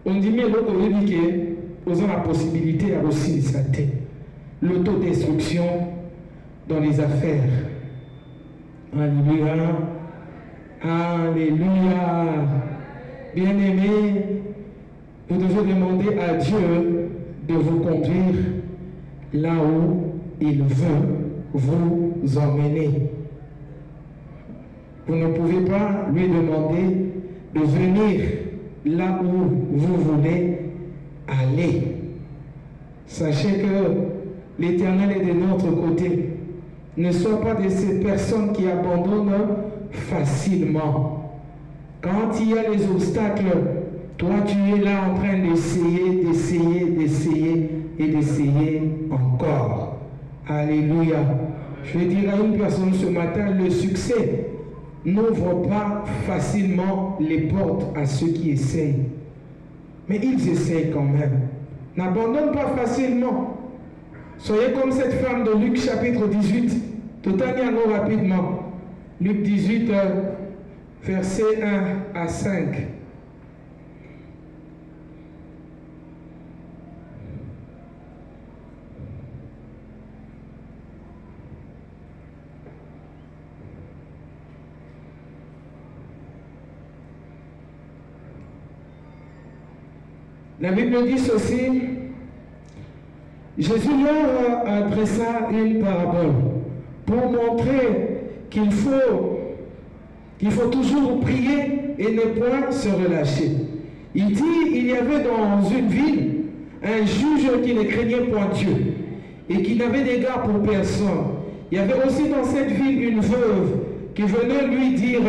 On dit, mais l'autre, on dit que nous avons la possibilité à aussi l'autodestruction dans les affaires. Alléluia. Alléluia. Bien-aimés, vous devez demander à Dieu de vous conduire là où il veut vous emmener. Vous ne pouvez pas lui demander de venir là où vous voulez aller. Sachez que l'Éternel est de notre côté. Ne sois pas de ces personnes qui abandonnent facilement. Quand il y a les obstacles, toi tu es là en train d'essayer, et d'essayer encore. Alléluia. Je vais dire à une personne ce matin, le succès n'ouvre pas facilement les portes à ceux qui essayent. Mais ils essayent quand même. N'abandonne pas facilement. Soyez comme cette femme de Luc chapitre 18. Tout en rapidement. Luc 18, versets 1 à 5. La Bible dit ceci. Jésus leur adressa une parabole pour montrer qu'il faut toujours prier et ne point se relâcher. Il dit, il y avait dans une ville un juge qui ne craignait point Dieu et qui n'avait d'égard pour personne. Il y avait aussi dans cette ville une veuve qui venait lui dire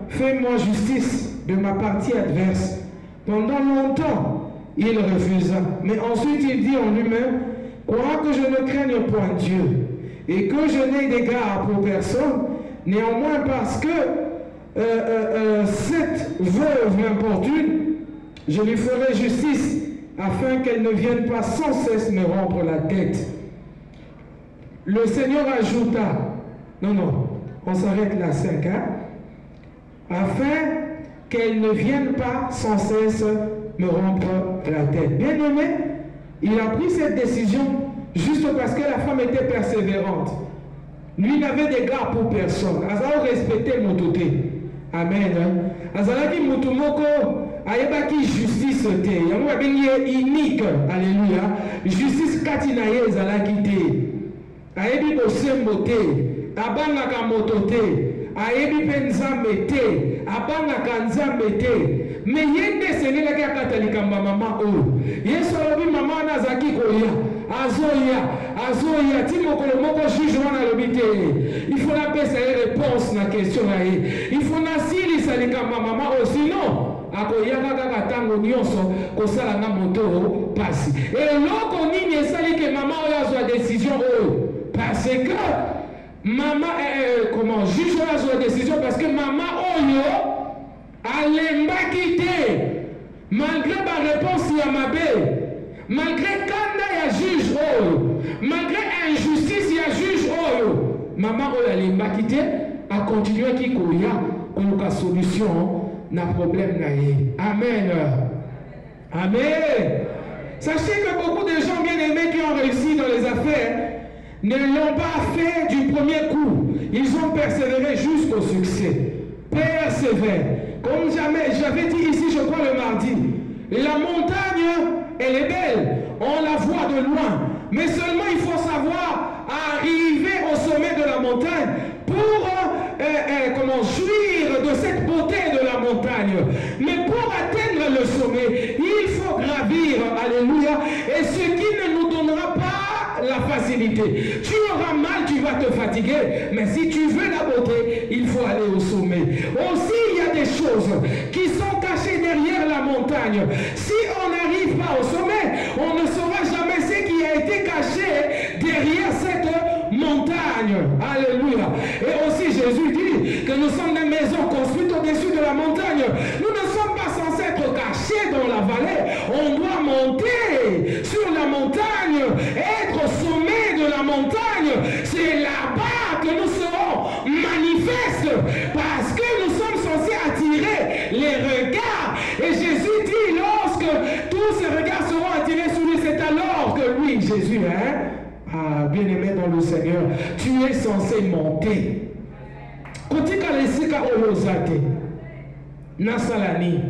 fais-moi justice de ma partie adverse. Pendant longtemps, il refusa. Mais ensuite, il dit en lui-même, crois que je ne craigne point Dieu et que je n'ai d'égard pour personne, néanmoins parce que cette veuve m'importune, je lui ferai justice afin qu'elle ne vienne pas sans cesse me rompre la tête. Le Seigneur ajouta, non, on s'arrête là, 5, hein? Afin qu'elle ne vienne pas sans cesse me rompre la tête. Bien aimé, il a pris cette décision juste parce que la femme était persévérante. Lui n'avait d'égard pour personne. Azao respectait Mototé. Amen. Azalaki Motomoko, ayebaki justice te. Yango abengi unique. Alléluia. Justice katinaye zalaki te. Ayebi bosembo te. Abangaka mototé. Ayebi penzambe te. Abangaka nzambe te. Mais yende senelaki akatalika mama o. Yesu alobi mama na zaki koya. Azoya, timokolo moko juge wana lobite. Il faut la pesa réponse na question na ye. Il faut na sili salika mama o sinon akoyaka kaka tango nyonso kosala nga moto pasi. Et loko nini esali ke mama oyo azwa décision oyo parce que mama comment juge oyo azwa décision parce que mama oyo alembaki te malgré ba réponse ya mabe. Malgré kanda ya juge oyo, malgré injustice ya juge oyo, maman oyo alimbaki te a continué ki koya koluka solution na problème na ye. Amen. Amen. Sachez que beaucoup de gens bien aimés qui ont réussi dans les affaires ne l'ont pas fait du premier coup. Ils ont persévéré jusqu'au succès. Persévère. Comme jamais, j'avais dit ici, je crois le mardi, la montagne, elle est belle, on la voit de loin, mais seulement il faut savoir arriver au sommet de la montagne pour comment jouir de cette beauté de la montagne. Mais pour atteindre le sommet, il faut gravir, alléluia, et ce qui ne nous donnera pas la facilité. Tu auras mal, tu vas te fatiguer, mais si tu veux la beauté, il faut aller au sommet. Aussi, il y a des choses qui sont cachées derrière la montagne. Si on n'arrive pas au sommet, on ne saura jamais ce qui a été caché derrière cette montagne. Alléluia. Et aussi, Jésus dit que nous sommes des maisons construites au-dessus de la montagne. Nous ne sommes pas censés être cachés dans la vallée. On doit monter sur la montagne, être au sommet de la montagne. C'est là-bas que nous serons manifestes parce que nous sommes censés attirer les regards. Et Jésus dit, lorsque tous ces regards seront attirés sur lui, c'est alors que lui, Jésus, bien-aimé dans le Seigneur, tu es censé monter. Kotika lesika oyozate nasalani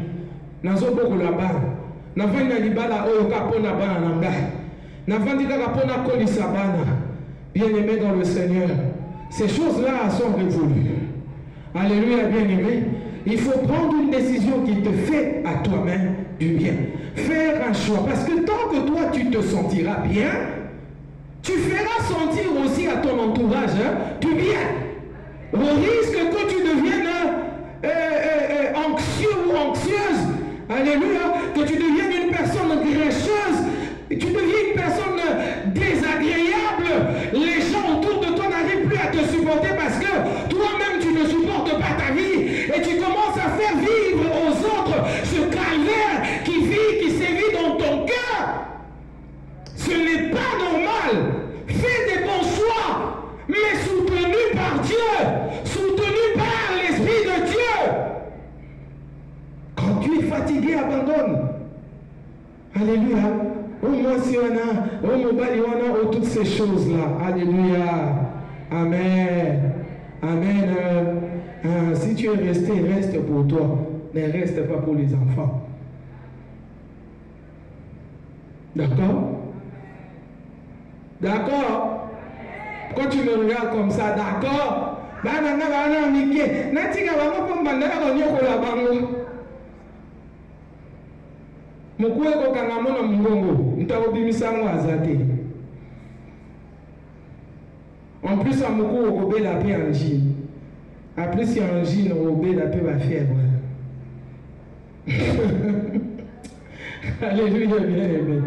nazoboko la bana navandi na libala oyo kapona bana na ngai navandi kaka pona kolisa bana. Bien-aimé dans le Seigneur, ces choses-là sont révolues. Alléluia, bien-aimé. Il faut prendre une décision qui te fait à toi-même du bien. Faire un choix. Parce que tant que toi, tu te sentiras bien, tu feras sentir aussi à ton entourage du bien. Au risque que tu deviennes anxieux ou anxieuse, alléluia, que tu deviennes une personne grécheuse, tu deviens une personne désagréable, les gens autour de toi n'arrivent plus à te supporter parce que toi-même tu ne supportes pas ta vie et tu commences à faire vivre aux autres ce calvaire qui vit, qui sévit dans ton cœur. Ce n'est pas normal. Fais des bons choix, mais soutenus par Dieu, soutenus par l'Esprit de Dieu. Quand tu es fatigué, abandonne. Alléluia. Oh moi si on a, oh mobile on a, oh toutes ces choses-là. Alléluia. Amen. Amen. Si tu es resté, reste pour toi. Ne reste pas pour les enfants. D'accord? D'accord? Quand tu me regardes comme ça, d'accord? Mukwe ko kangamona mungongo ntakobimisa ngo azate. En plus amuku okobela pe anji. Après, s'il y a un jean robé, la paix va faire. Alléluia, bien aimé.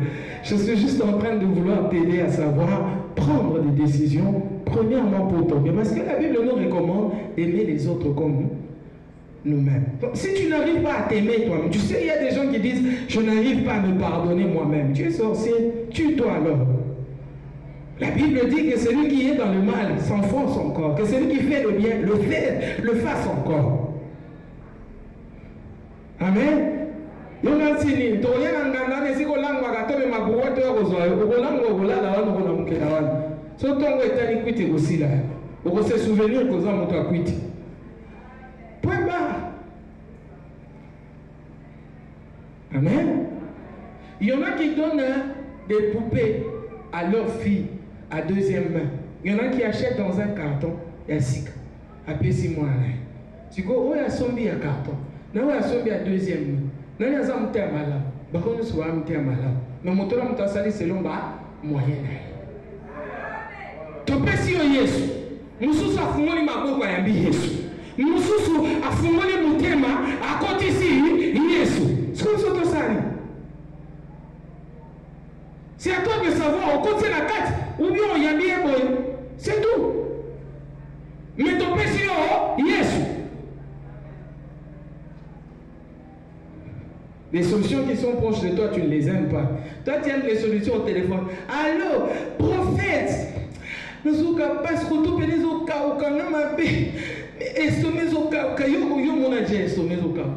Je suis juste en train de vouloir t'aider à savoir prendre des décisions, premièrement pour toi. Parce que la Bible nous recommande d'aimer les autres comme nous-mêmes. Donc, si tu n'arrives pas à t'aimer toi-même, tu sais, il y a des gens qui disent je n'arrive pas à me pardonner moi-même. Tu es sorcier, tue-toi alors. La Bible dit que celui qui est dans le mal s'enfonce encore, que celui qui fait le bien le fasse encore. Amen. Yonasini, toyena ngandane siko langwa katobe mabuwote okozwa, okolangwa okolala wana okolamukela wana. So tongo etali kwiti kosila. Okose souvenir koza moto akwiti. Point barre. Amen. Il y en a qui donnent des poupées à leurs filles à deuxième main. Il y en a qui achètent dans un carton et à 6 après 6 mois. Tu dis, oh, il y a sombi à carton. Non, il y a sombi à deuxième main. Non, il y a sombi à malade. Bah, on soit un malade. Mais mon tour, on sali selon bas moyen. Tu peux si au Yesu. Mususu afungoli maboko ya mbi Yesu. Mususu afungoli mutema akoti si Yesu. Ce qu'on s'entend ça. C'est à toi de savoir, on continue la carte, ou bien on y a bien boy. C'est tout. Mais ton péché, yes. Les solutions qui sont proches de toi, tu ne les aimes pas. Toi, tu aimes les solutions au téléphone. Allô, prophète. Nous pas ce que tu peux dire au cas où quand même un peu. Estomez au cas où yo mon agent estomez au cas.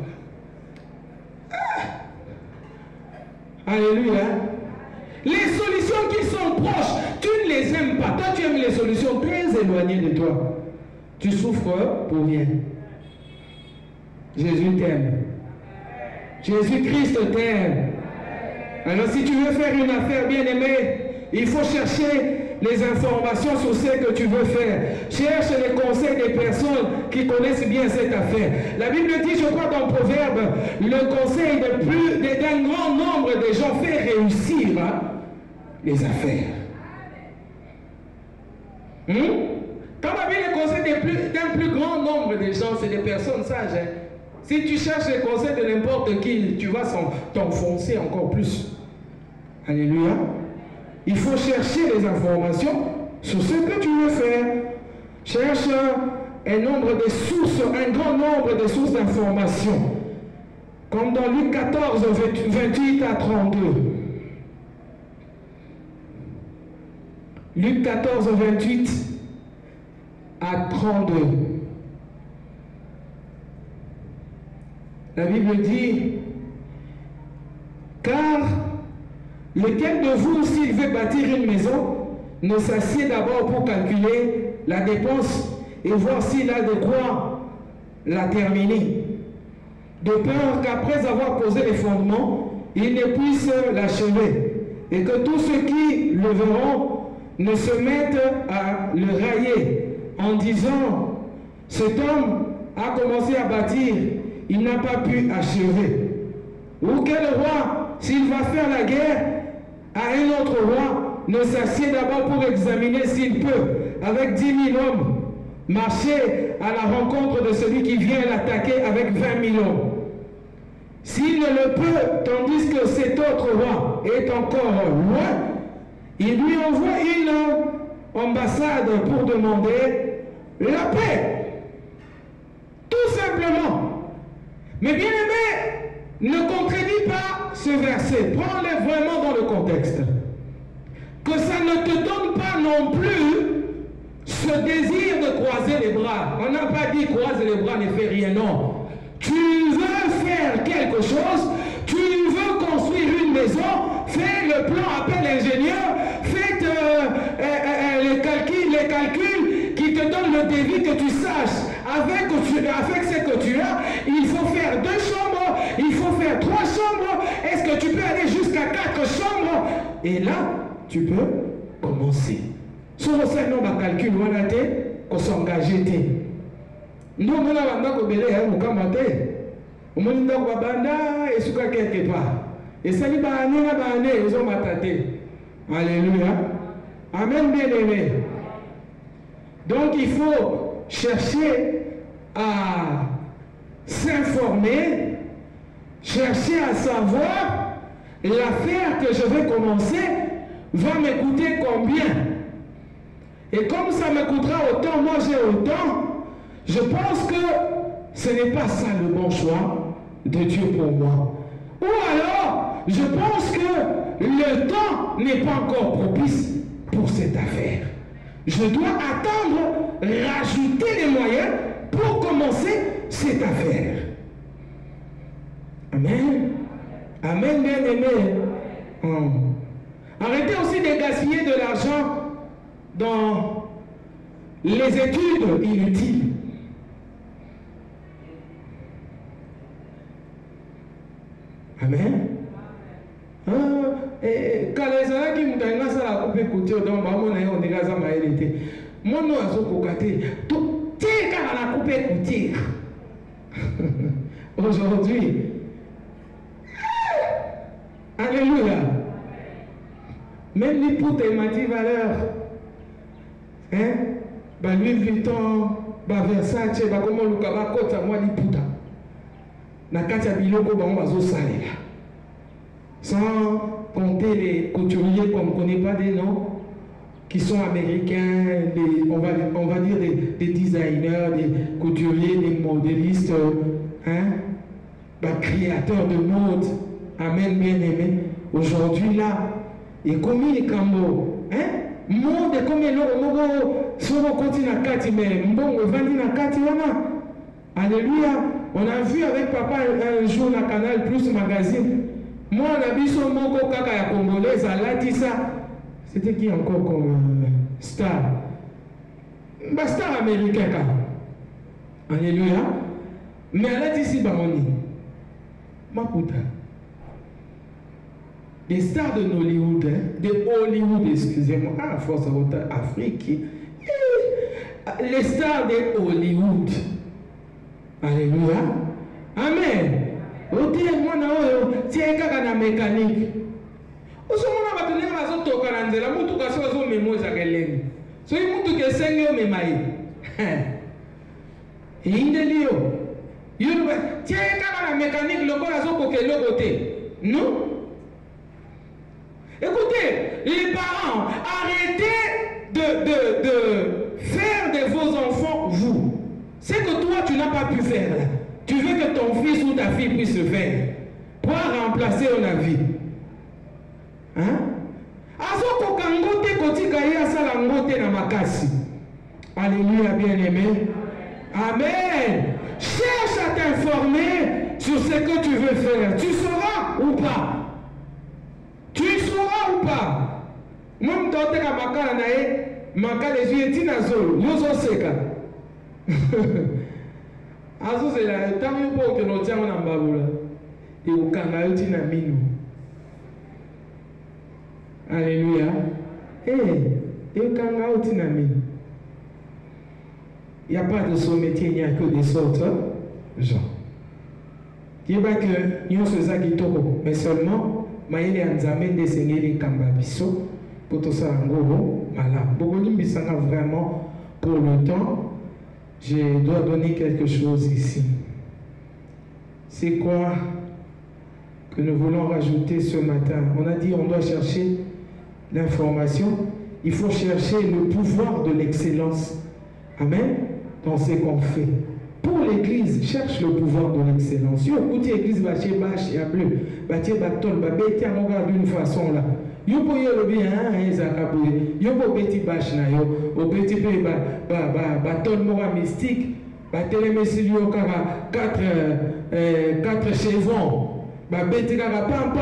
Alléluia. Les solutions qui sont proches, tu ne les aimes pas. Toi, tu aimes les solutions très éloignées de toi. Tu souffres pour rien. Jésus t'aime. Jésus-Christ t'aime. Alors, si tu veux faire une affaire bien aimée, il faut chercher les informations sur ce que tu veux faire. Cherche les conseils des personnes qui connaissent bien cette affaire. La Bible dit, je crois dans Proverbe, le conseil d'un grand nombre de gens fait réussir les affaires. Quand on a vu les conseils d'un plus grand nombre de gens, c'est des personnes sages. Hein? Si tu cherches les conseils de n'importe qui, tu vas t'enfoncer encore plus. Alléluia. Il faut chercher les informations sur ce que tu veux faire. Cherche un nombre de sources, un grand nombre de sources d'informations. Comme dans Luc 14, 28 à 32. Luc 14, 28 à 32. La Bible dit, car lequel de vous, s'il veut bâtir une maison, ne s'assied d'abord pour calculer la dépense et voir s'il a de quoi la terminer, de peur qu'après avoir posé les fondements, il ne puisse l'achever, et que tous ceux qui le verront ne se mettent à le railler en disant, cet homme a commencé à bâtir, il n'a pas pu achever. Ou quel roi, s'il va faire la guerre à un autre roi, ne s'assied d'abord pour examiner s'il peut, avec 10 000 hommes, marcher à la rencontre de celui qui vient l'attaquer avec 20 000 hommes. S'il ne le peut, tandis que cet autre roi est encore loin, il lui envoie une ambassade pour demander la paix. Tout simplement. Mais bien aimé, ne contredis pas ce verset. Prends-le vraiment dans le contexte. Que ça ne te donne pas non plus ce désir de croiser les bras. On n'a pas dit croiser les bras ne fait rien, non. Tu veux faire quelque chose, tu veux construire une maison, fais le plan, appelle l'ingénieur, faites les calculs qui te donnent le devis, que tu saches avec ce que tu as, il faut faire 2 chambres, il faut faire 3 chambres, est-ce que tu peux aller jusqu'à 4 chambres? Et là, tu peux commencer. Sur le sein, on va calculer, on a été, on s'engager. Nous, on a un peu on a banda et suka quelque part. Et ça, ils ont mataté. Alléluia. Amen, bien aimé. Donc, il faut chercher à s'informer, chercher à savoir l'affaire que je vais commencer va me coûter combien. Et comme ça me coûtera autant, moi j'ai autant, je pense que ce n'est pas ça le bon choix de Dieu pour moi. Ou alors, je pense que le temps n'est pas encore propice pour cette affaire. Je dois attendre, rajouter les moyens pour commencer cette affaire. Amen. Amen, bien aimé. Arrêtez aussi de gaspiller de l'argent dans les études inutiles. Amen. Quand les gens qui m'ont dit ça la coupe écouter donc on est gaz à maïlité. Mon nom a sokokaté. Tout est quand la coupe écouter. Aujourd'hui. Alléluia. Même les poutes m'a dit valeur. Hein? Bah Louis Vuitton, bah Versace, bah comment le kaba kota moi les puta. Na katia biloko ba on va zo salela. Sans compter les couturiers qu'on ne connaît pas des noms, qui sont américains, on va dire des designers, des couturiers, des modélistes, hein, bah, créateurs de mode. Amen, bien aimé. Aujourd'hui là, et comme il est cambo, hein, monde comme il est sur le continent Kati, mais bon, on va dire Kati, alléluia. On a vu avec papa un jour dans Canal Plus magazine. Moi, on a vu son moko kaka ya congolaise, elle a dit ça. C'était qui encore comme star? Bah, star américain. Alléluia. Mais elle a dit si, bah, on y. Ma putain. Les stars de Hollywood, hein, de Hollywood, excusez-moi, ah, force à Afrique. Les stars de Hollywood. Alléluia. Amen. Oti mwana oyo tieka na mécanique. Osomona batonga bazotoka na nzela mutu kasi ozo memoza kelenge. So mutu ke senge o memai. Indelio. Yoruba tieka na mécanique lokola zoko ke lokote. Non? Écoutez, les parents, arrêtez de faire de vos enfants vous. C'est que toi tu n'as pas pu faire là. Tu veux que ton fils ou ta fille puisse le faire pour remplacer ton vie. Hein? Azoko kangote kotika ya sala ngote na makasi. Alléluia, bien-aimé. Amen. Cherche à t'informer sur ce que tu veux faire. Tu sauras ou pas? Tu sauras ou pas? Moi, je suis en train de dire que je suis azo zela tangu po ke no tiamo na mbabula e ukanga yuti na minu. Alléluia. Et ukanga yuti na minu. Il n'y a pas de son métier, il n'y a que des autres gens. Il n'y a pas que nous sommes qui toko, mais seulement maïle anzame de seigneur kambabiso pour tout ça ngoro malade. Bogoli bisanga vraiment pour le temps. Je dois donner quelque chose ici. C'est quoi que nous voulons rajouter ce matin? On a dit on doit chercher l'information. Il faut chercher le pouvoir de l'excellence. Amen. Dans ce qu'on fait. Pour l'église, cherche le pouvoir de l'excellence. Yo, écoutez, l'église va chez Bach, il y a bleu. Bâtir Batol, Babeti, on regarde d'une façon là. Yo po yo bien hein ezakaboué yo po beti bâche na yo au petit peu baton mora mystique ba télémesilio kaka 4 chevaux ba beti kaka pam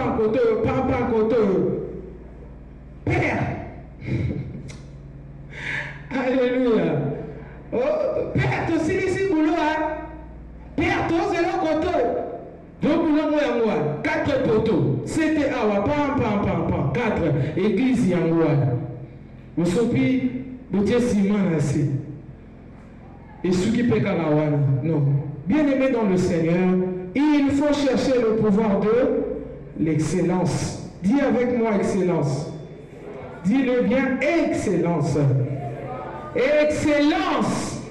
koto père. Alléluia. Oh père to silisi boulot hein père to zéro koto donc nous avons 4 poteaux. C'était awa pam 4 églises yangoua. Vous sopi boutier ciment assez. Et ce qui peut kalawana. Non. Bien aimé dans le Seigneur, il faut chercher le pouvoir de l'excellence. Dis avec moi excellence. Dis-le bien excellence. Excellence.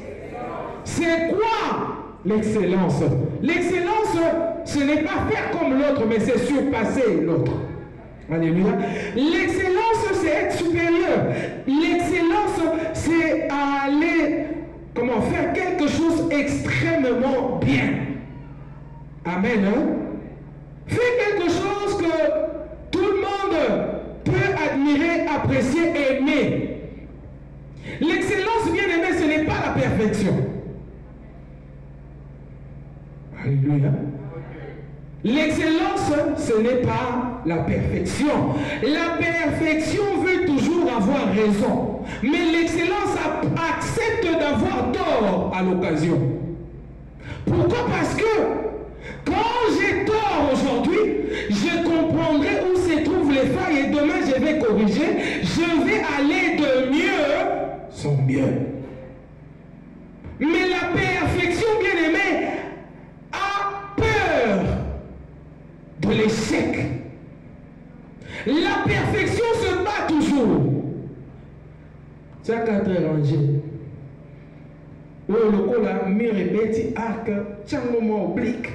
C'est quoi l'excellence? L'excellence, ce n'est pas faire comme l'autre, mais c'est surpasser l'autre. Alléluia. L'excellence, c'est être supérieur. L'excellence, c'est aller, faire quelque chose extrêmement bien. Amen. Hein? Faire quelque chose que tout le monde peut admirer, apprécier, aimer. L'excellence, bien aimé, ce n'est pas la perfection. Alléluia. L'excellence, ce n'est pas la perfection. La perfection veut toujours avoir raison. Mais l'excellence accepte d'avoir tort à l'occasion. Pourquoi? Parce que quand j'ai tort aujourd'hui, je comprendrai où se trouvent les failles et demain je vais corriger. Je vais aller de mieux en mieux. Mais la perfection, bien aimée, a peur de l'échec. La perfection se bat toujours. C'est à 4 rangées. Où le coup là, mur et petit arc, tiens le moment oblique.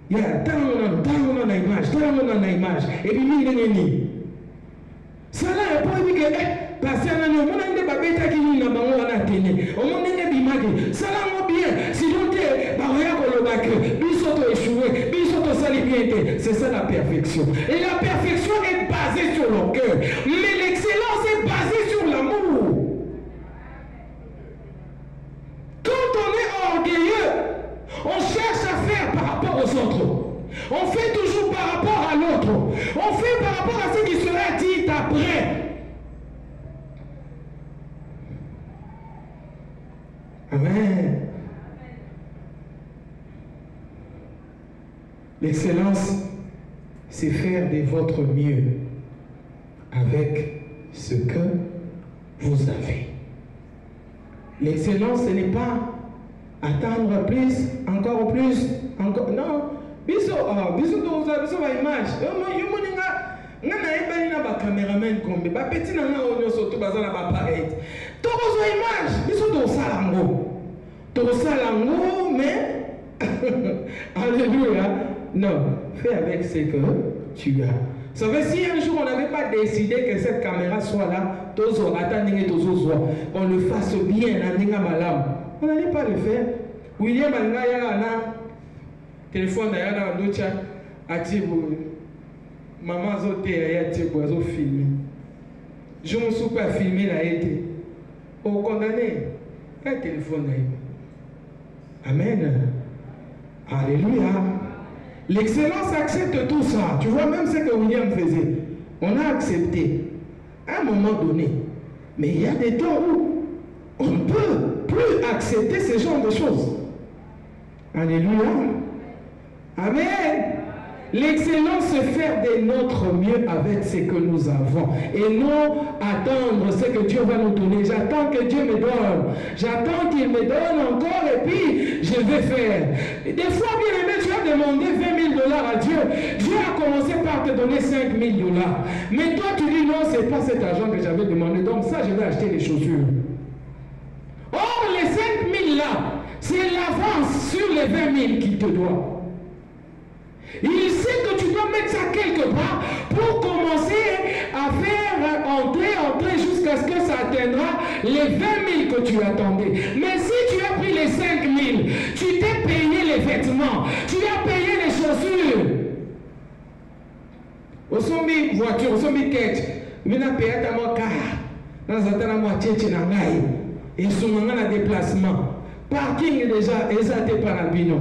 Il y a tant de image, et puis il y a ça là, il n'y a pas de parce que nous avons des babétas qui nous avons à télé. On a des bimages. Ça là, bien. Si l'on est, c'est ça la perfection. Et la perfection est basée sur le cœur. Mais l'excellence est basée sur l'amour. Quand on est orgueilleux, on cherche à faire par rapport aux autres. On fait toujours par rapport à l'autre. On fait par rapport à ce qui sera dit après. Amen. L'excellence, c'est faire de votre mieux avec ce que vous avez. L'excellence, ce n'est pas attendre plus, encore plus, encore. Non. Biso ba image. Nga na ebani na ba cameraman kombe ba petit na nga onyo soto bazana ba appareil. To bozo image, biso to salango. To salango mais alléluia. Non, fais avec ce que tu as. Ça veut dire si un jour on n'avait pas décidé que cette caméra soit là, on le fasse bien, on n'allait pas le faire. William Angaya téléphone d'ailleurs dans l'autre a dit maman a filmé. Je ne me suis pas filmé là été. Au condamné, un téléphone d'ailleurs. Amen. Alléluia. L'excellence accepte tout ça. Tu vois même ce que William faisait. On a accepté à un moment donné. Mais il y a des temps où on ne peut plus accepter ce genre de choses. Alléluia. Amen. L'excellence, c'est faire de notre mieux avec ce que nous avons. Et non attendre ce que Dieu va nous donner. J'attends que Dieu me donne. J'attends qu'il me donne encore et puis je vais faire. Et des fois, bien aimé, tu as demandé $20 000 à Dieu. Dieu a commencé par te donner $5 000. Mais toi, tu dis non, ce n'est pas cet argent que j'avais demandé. Donc ça, je vais acheter des chaussures. Or, les 5 000 là, c'est l'avance sur les 20 000 qu'il te doit. Il sait que tu dois mettre ça quelque part pour commencer à faire entrer jusqu'à ce que ça atteindra les 20 000 que tu attendais. Mais si tu as pris les 5 000, tu t'es payé les vêtements, tu as payé les chaussures. Au sommet voiture, au sommet quête, il y a payé ta car, dans un moitié de l'angaï, et sur un déplacement. Parking déjà, exalté par l'albino.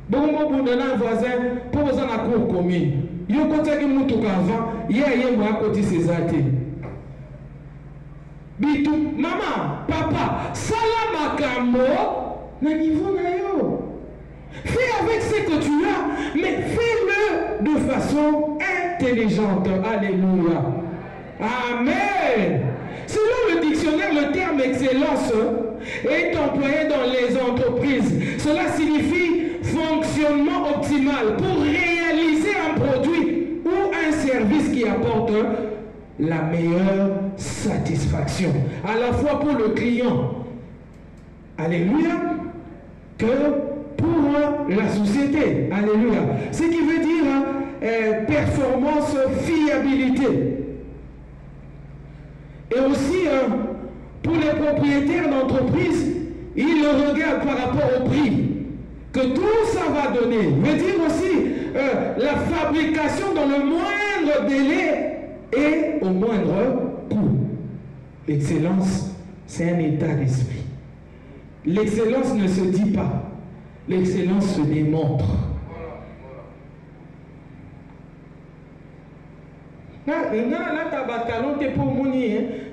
Bon, un voisin, pour vous en cour commune. Il y a un côté qui m'a tout avant, il y a un côté ses athées. Bitou, maman, papa, salama kambo, na niveau na yo. Fais avec ce que tu as, mais fais-le de façon intelligente. Alléluia. Amen. Selon le dictionnaire, le terme excellence est employé dans les entreprises. Cela signifie fonctionnement optimal pour réaliser un produit ou un service qui apporte la meilleure satisfaction, à la fois pour le client Alléluia. Que pour la société. Alléluia. Ce qui veut dire performance, fiabilité. Et aussi, pour les propriétaires d'entreprise, ils le regardent par rapport au prix que tout ça va donner. Veut dire aussi la fabrication dans le moindre délai et au moindre coût. L'excellence, c'est un état d'esprit. L'excellence ne se dit pas. L'excellence se démontre.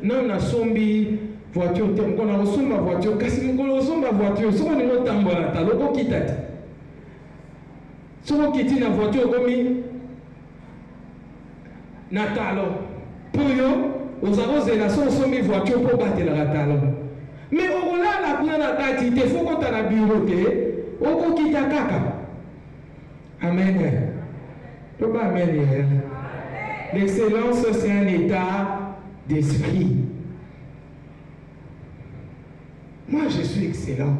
Non, na sombi voiture te mkona osomba voiture kasi mkona osomba voiture soko ningo tambola taloko kitati soko kiti na voiture komi na talo poyo ozabozela so osombi voiture po batela talo mais okolala kuna na kati te faut kota na bureau te okokita kaka. Amen. Toba amen. L'excellence, c'est un état d'esprit. Moi, je suis excellent.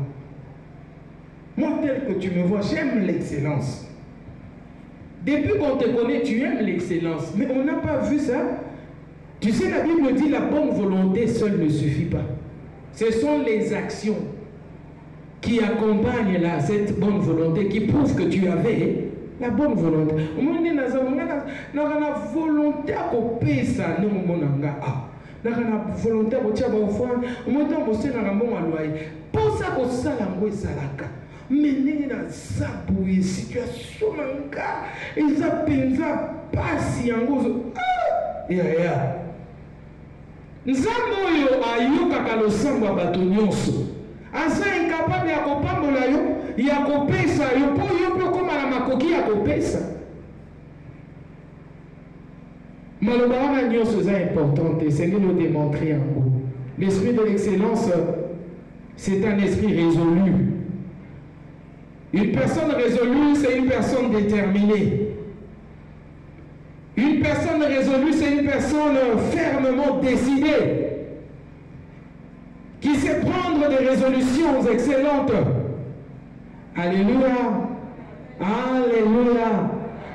Moi, tel que tu me vois, j'aime l'excellence. Depuis qu'on te connaît, tu aimes l'excellence. Mais on n'a pas vu ça. Tu sais, la Bible dit la bonne volonté seule ne suffit pas. Ce sont les actions qui accompagnent là, cette bonne volonté, qui prouvent que tu avais la bonne volonté. N'a volonté à couper ça, non mon anga. N'a volonté à couper ça, mon temps pour ça n'a pas loyer. Pour ça que ça l'angoisse salaka. Mais n'a saboué situation manga. Ils appellent patient. Ya. Nzambo yo ayoka kalosamba batonyonso. Asa incapable ya kopambola yo, ya kopesa yo, po yo pe koma na makoki ya kopesa. Maloba wana nyonso eza importante, c'est nous démontrer en gros. L'esprit de l'excellence, c'est un esprit résolu. Une personne résolue, c'est une personne déterminée. Une personne résolue, c'est une personne fermement décidée, qui sait prendre des résolutions excellentes. Alléluia. Alléluia.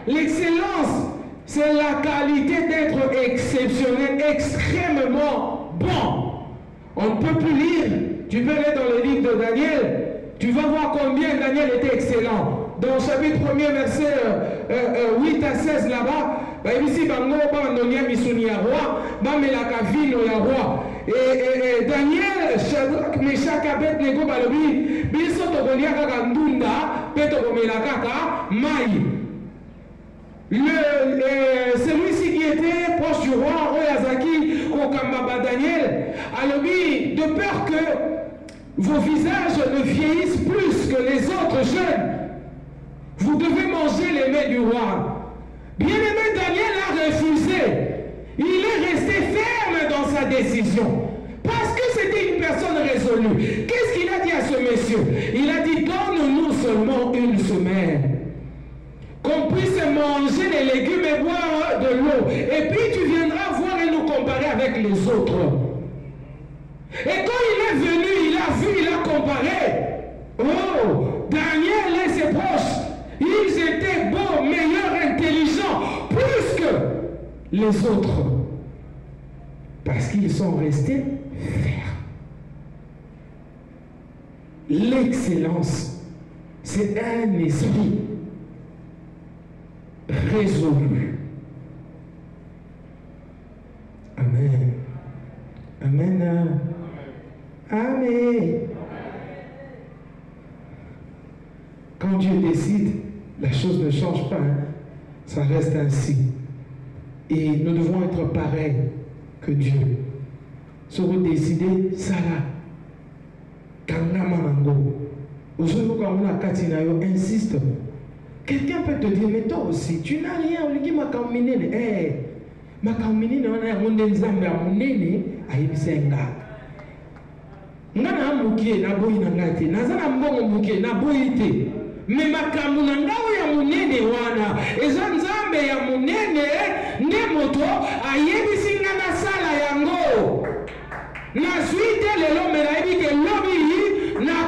L'excellence, c'est la qualité d'être exceptionnel, extrêmement bon. On ne peut plus lire. Tu peux aller dans le livre de Daniel. Tu vas voir combien Daniel était excellent. Dans le chapitre 1er, verset 8 à 16 là-bas, ici, Bango, Bandonia, Misunia, roi, Bamelaka, Vino, ya roi. Et Daniel, Shadrach, Meshach, Abednego, Balobi, Biso, Togonia, Kagandunda, Peto, Melaka, Maï. Celui-ci qui était proche du roi, Oyazaki, Kokambaba Daniel, Alobi, de peur que vos visages ne vieillissent plus que les autres jeunes, vous devez manger les mets du roi. Bien-aimé, Daniel a refusé. Il est resté ferme dans sa décision. Parce que c'était une personne résolue. Qu'est-ce qu'il a dit à ce monsieur? Il a dit, donne-nous seulement une semaine. Qu'on puisse manger les légumes et boire de l'eau. Et puis tu viendras voir et nous comparer avec les autres. Et quand il est venu, il a vu, il a comparé. Oh, Daniel et ses proches, ils étaient beaux, meilleurs, intelligents, plus que les autres. Parce qu'ils sont restés fermes. L'excellence, c'est un esprit résolu. Amen. Amen. Amen. Quand Dieu décide, la chose ne change pas. Ça reste ainsi. Et nous devons être pareils que Dieu. Si vous décidez, ça là. Insiste. Quelqu'un peut te dire, mais toi aussi, tu n'as rien. On lui dit, ma kamine, ma kamine, on a un nzambe à mon nene, à Ibisenga. Ngana amukie na boyi na ngati, nazana mbongo mukie na boyi te. Me makambo na ngawo ya munene wana, eza nzambe ya munene, nde moto ayebisi nga na sala yango. Na suite lelo mela ebike lobi na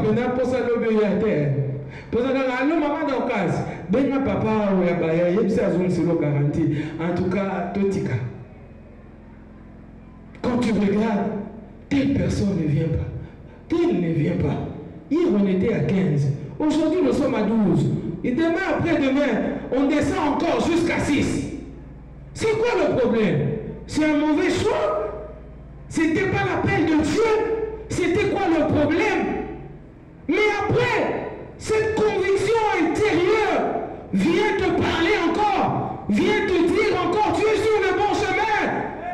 pendant pour ça l'obéir. Pour ça, le maman d'occasion, ben ma papa ou ya baya, il y a une seule garantie. En tout cas, totika. Quand tu regardes, telle personne ne vient pas. Tel ne vient pas. Hier, on était à 15. Aujourd'hui, nous sommes à 12. Et demain, après-demain, on descend encore jusqu'à 6. C'est quoi le problème? C'est un mauvais choix? C'était pas l'appel de Dieu? C'était quoi le problème? Mais après, cette conviction intérieure vient te parler encore, vient te dire encore, tu es sur le bon chemin.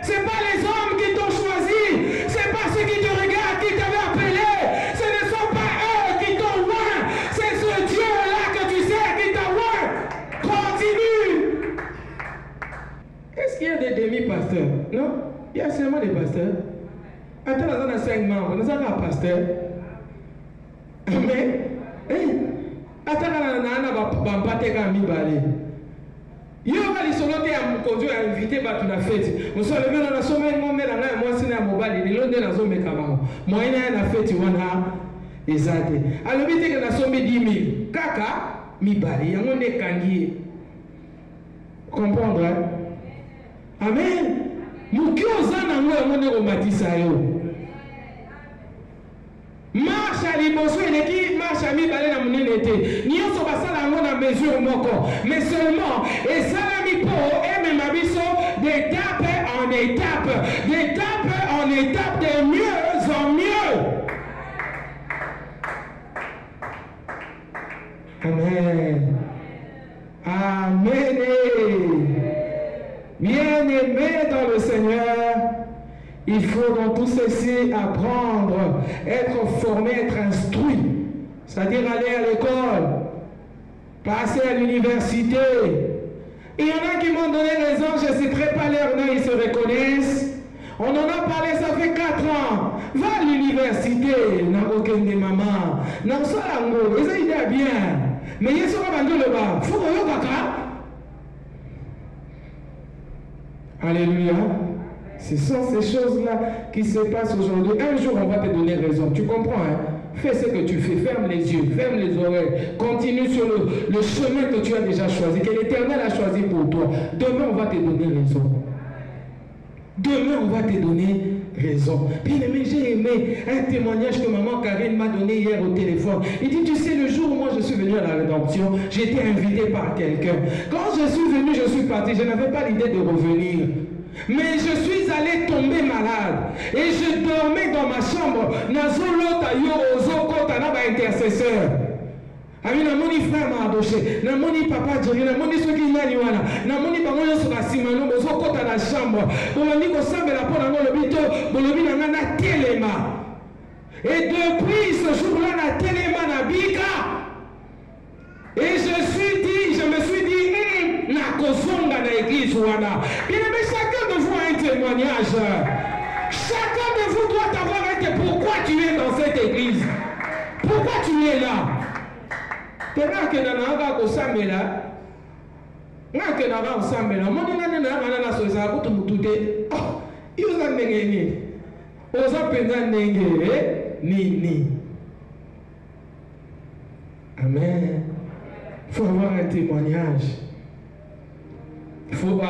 C'est pas les hommes qui t'ont choisi, c'est pas ceux qui te regardent qui t'avaient appelé, ce ne sont pas eux qui t'ont loin, c'est ce Dieu-là que tu sais qui t'a loin. Continue. Est-ce qu'il y a des demi-pasteurs? Non, il y a seulement des pasteurs. Attends, on a 5 membres, nous avons un pasteur. Mais, attends, on a un pasteur. Il y aura les soldats qui ont conduit à inviter à la fête. Nous sommes levés dans la semaine, moi, c'est un mobile, il est dans la zone de Cameroun. Moi, il y a la fête, on a exacté. Alors, il y a la somme de 10 000. Kaka, mi bali, il y a un des kangiers. Comprendre? Amen. Nous qui osons nous matissa yo. Marche à l'ibosso et qui marche à mi balé na munenete. Ni on se passe à la mesure moko. Mais seulement, et ça la mi po, et même abisso, d'étape en étape, d'étape en étape, de mieux en mieux. Amen. Amen. Bien-aimés dans le Seigneur, il faut dans tout ceci apprendre, être formé, être instruit, c'est-à-dire aller à l'école, passer à l'université. Il y en a qui m'ont donné raison, je ne citerai pas leur nom, ils se reconnaissent. On en a parlé, ça fait 4 ans. Va à l'université, n'a aucun des mamans. N'a pas l'amour, ils ont bien. Mais il y a ce qu'on va dire là-bas. Il faut que vous kaka. Alléluia. Ce sont ces choses-là qui se passent aujourd'hui. Un jour, on va te donner raison. Tu comprends, hein? Fais ce que tu fais. Ferme les yeux, ferme les oreilles. Continue sur le chemin que tu as déjà choisi, que l'Éternel a choisi pour toi. Demain, on va te donner raison. Demain, on va te donner raison. Bien aimé, j'ai aimé un témoignage que maman Karine m'a donné hier au téléphone. Il dit, tu sais, le jour où moi je suis venu à la rédemption, j'ai été invité par quelqu'un. Quand je suis venu, je suis parti. Je n'avais pas l'idée de revenir. Mais je suis allé tomber malade. Et je dormais dans ma chambre. Nazolota yo ozoko tanaba intercesseur. Ami na moni frère m'a adoché, na moni papa Jerry, na moni ceux qui nani wana, na moni bango yo sur la simano, bozo kota na chambre. Boloni ko sambela pona ngo le bito, bolobi na na telema. Et depuis ce jour-là na telema na bika. Et je me suis dit, na kozonga na église wana. Bien aimé, chacun de vous a un témoignage. Chacun de vous doit avoir été pourquoi tu es dans cette église. Pourquoi tu es là? Tena que nana ko samela nga que nana ko samela moni nana na so za ko tumutute oh yuza ndengeni oza penza ndenge ni amen. Il faut avoir un témoignage, il faut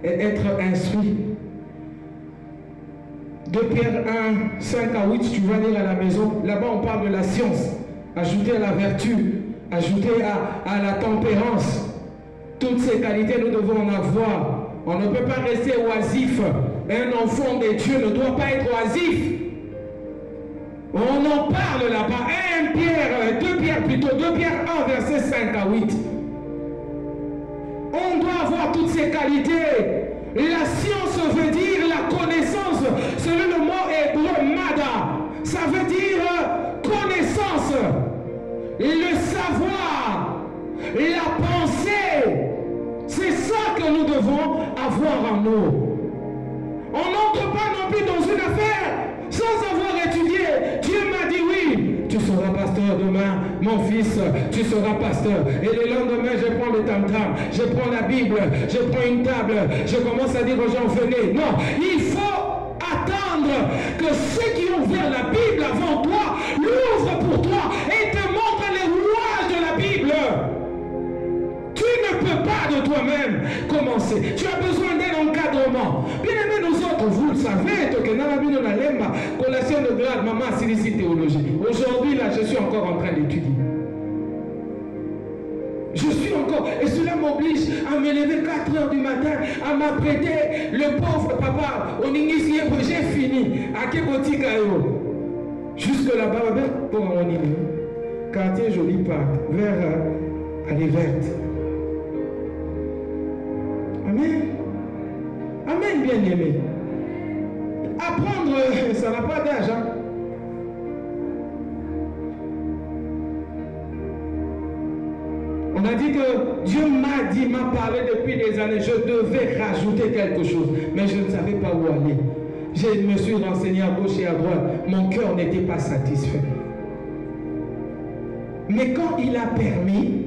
être instruit. 2 Pierre 1 5 à 8, tu vas lire à la maison. Là-bas on parle de la science, ajouter à la vertu, ajouter à la tempérance. Toutes ces qualités, nous devons en avoir. On ne peut pas rester oisif. Un enfant de Dieu ne doit pas être oisif. On en parle là-bas. 2 Pierre 1, verset 5 à 8. On doit avoir toutes ces qualités. La science veut dire la connaissance. Selon le mot hébreu, mada. Ça veut dire connaissance. Le savoir, la pensée, c'est ça que nous devons avoir en nous. On n'entre pas non plus dans une affaire sans avoir étudié. Dieu m'a dit oui, tu seras pasteur demain, mon fils, tu seras pasteur. Et le lendemain, je prends le tam-tam, je prends la Bible, je prends une table, je commence à dire aux gens, venez. Non, il faut attendre que ceux qui ont ouvert la Bible avant toi l'ouvrent pour toi. Je suis encore, et cela m'oblige à me lever 4 heures du matin, à m'apprêter. Le pauvre papa, au Ningisi, j'ai fini. À Kebotika-yo. Jusque là-bas, pour mon île. Quartier Joli Parc, vers Allée Verte. Amen. Amen, bien-aimé. Apprendre, ça n'a pas d'âge. Hein? On a dit que Dieu m'a parlé depuis des années. Je devais rajouter quelque chose, mais je ne savais pas où aller. Je me suis renseigné à gauche et à droite. Mon cœur n'était pas satisfait. Mais quand il a permis,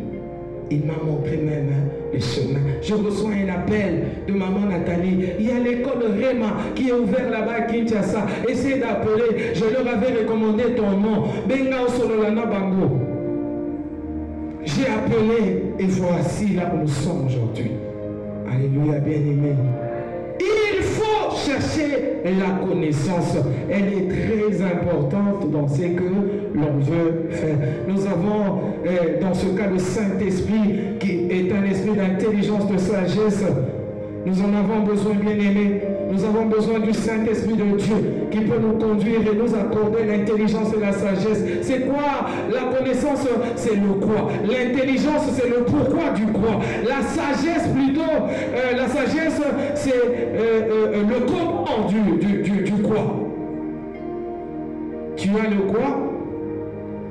il m'a montré même le chemin. Je reçois un appel de maman Nathalie. Il y a l'école Réma qui est ouverte là-bas à Kinshasa. Essayez d'appeler. Je leur avais recommandé ton nom. Benga Osololana Bango. J'ai appelé et voici là où nous sommes aujourd'hui. Alléluia, bien-aimé. Il faut chercher la connaissance. Elle est très importante dans ce que l'on veut faire. Nous avons dans ce cas le Saint-Esprit qui est un esprit d'intelligence, de sagesse. Nous en avons besoin, bien-aimés. Nous avons besoin du Saint-Esprit de Dieu qui peut nous conduire et nous accorder l'intelligence et la sagesse. C'est quoi? La connaissance, c'est le quoi. L'intelligence, c'est le pourquoi du quoi. La sagesse, plutôt, la sagesse, c'est le comment du quoi. Tu as le quoi?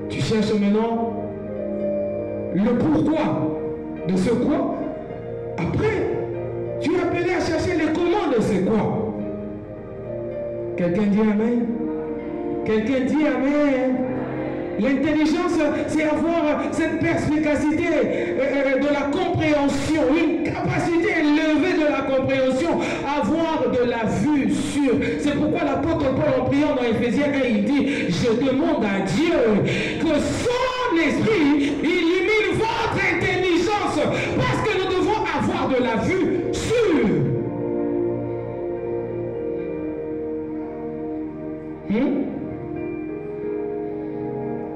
Tu cherches maintenant le pourquoi de ce quoi. Après, tu es appelé à chercher les comment de ce quoi. Quelqu'un dit Amen? Quelqu'un dit Amen? L'intelligence, c'est avoir cette perspicacité de la compréhension, une capacité élevée de la compréhension, avoir de la vue sûre. C'est pourquoi l'apôtre Paul, en priant dans Éphésiens 1, il dit, je demande à Dieu que son esprit illumine votre intelligence, parce que nous devons avoir de la vue sûre.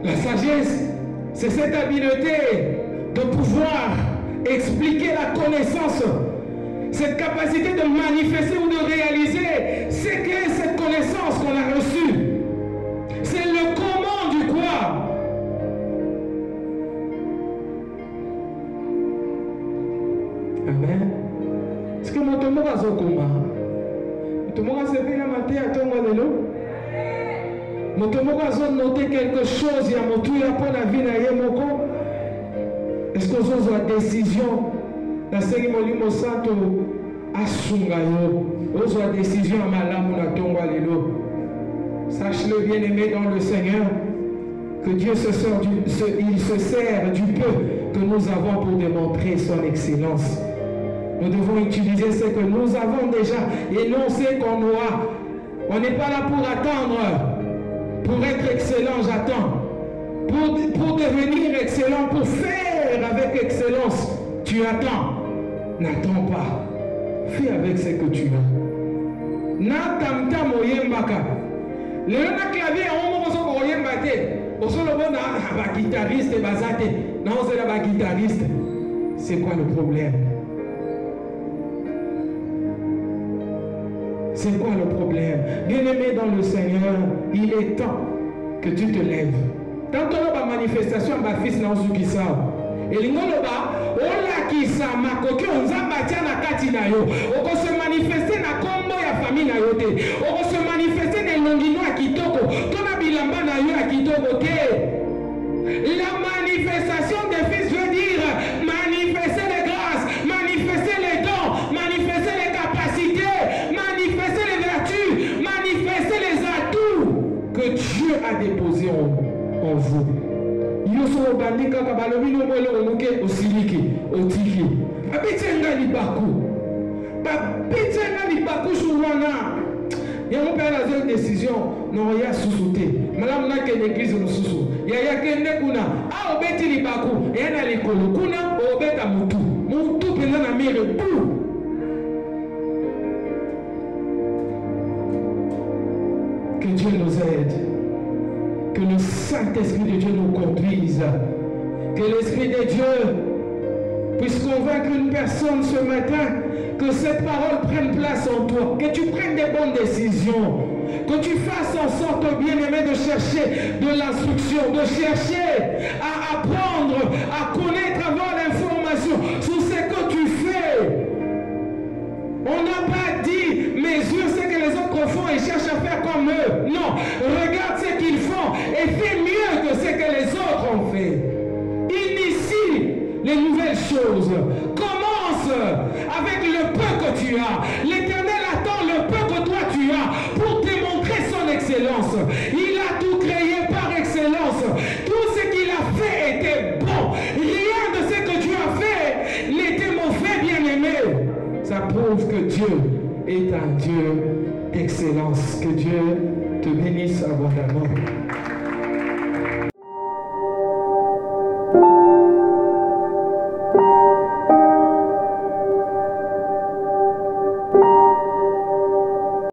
La sagesse, c'est cette habileté de pouvoir expliquer la connaissance, cette capacité de manifester ou de réaliser ce qu'est cette connaissance qu'on a reçue. C'est le comment du quoi. Amen. Est-ce que mon tomo va se comment? Mon tomo va se faire la matière à ton modèle? Motomoka noter quelque chose, il y a motuya pour la vie na yemoko. Est-ce que vous avez une décision? La cérémonie Mosanto Asungayo. Vous avez une décision à Malamu na Tongwa Lelo. Sache-le, bien-aimé dans le Seigneur, que Dieu se sert du peu que nous avons pour démontrer son excellence. Nous devons utiliser ce que nous avons déjà et non ce qu'on aura. On n'est pas là pour attendre. Pour être excellent, j'attends. Pour devenir excellent, pour faire avec excellence, tu attends. N'attends pas. Fais avec ce que tu as. N'attends moyembaka. Le clavier on va oyembate. Au solo bon na guitariste bazate. Non, c'est la guitariste. C'est quoi le problème? C'est quoi le problème? Bien-aimé dans le Seigneur, il est temps que tu te lèves. Tant que la manifestation ma fils n'a pas ça. Et l'ingoloba, ola kisa makoki onzamba tia na kati na yo. Oko se manifester na kombo ya famille na yo te. Oko se manifester na longino ya kitoko. Tona bilamba na yo ya kitoko te. La manifestation des fils veut dire manifester les grâces, manifester les dons, manifester les capacités, manifester les vertus, manifester les atouts que Dieu a déposés en vous. Yoso bandika kabalobi no mwele omuke osiliki otiki. Abitenga libaku. Babitenga libaku souwana. Yango père la zone décision non ya susute. Madame na ke l'église mususu. Ya kende kuna. A obeti libaku. Ya na likolo kuna obeta mutu. Mutu pena na mire pou. Que Dieu nous aide. Que le Saint-Esprit de Dieu nous conduise. Que l'Esprit de Dieu puisse convaincre une personne ce matin que cette parole prenne place en toi, que tu prennes des bonnes décisions, que tu fasses en sorte, bien-aimé, de chercher de l'instruction, de chercher à apprendre, à connaître, avoir l'information sur ce que tu fais. On n'a pas dit, mes yeux, ce que les autres font et cherchent à faire comme eux. Non, regarde ce qu'ils font et fais mieux que ce que les autres ont fait. Initie les nouvelles choses. Commence avec le peu que tu as. L'Éternel attend le peu que toi tu as pour te montrer son excellence. Il a tout créé par excellence. Tout ce qu'il a fait était bon. Rien de ce que tu as fait n'était mauvais, bien-aimé. Ça prouve que Dieu est un Dieu d'excellence. Que Dieu te bénisse abondamment.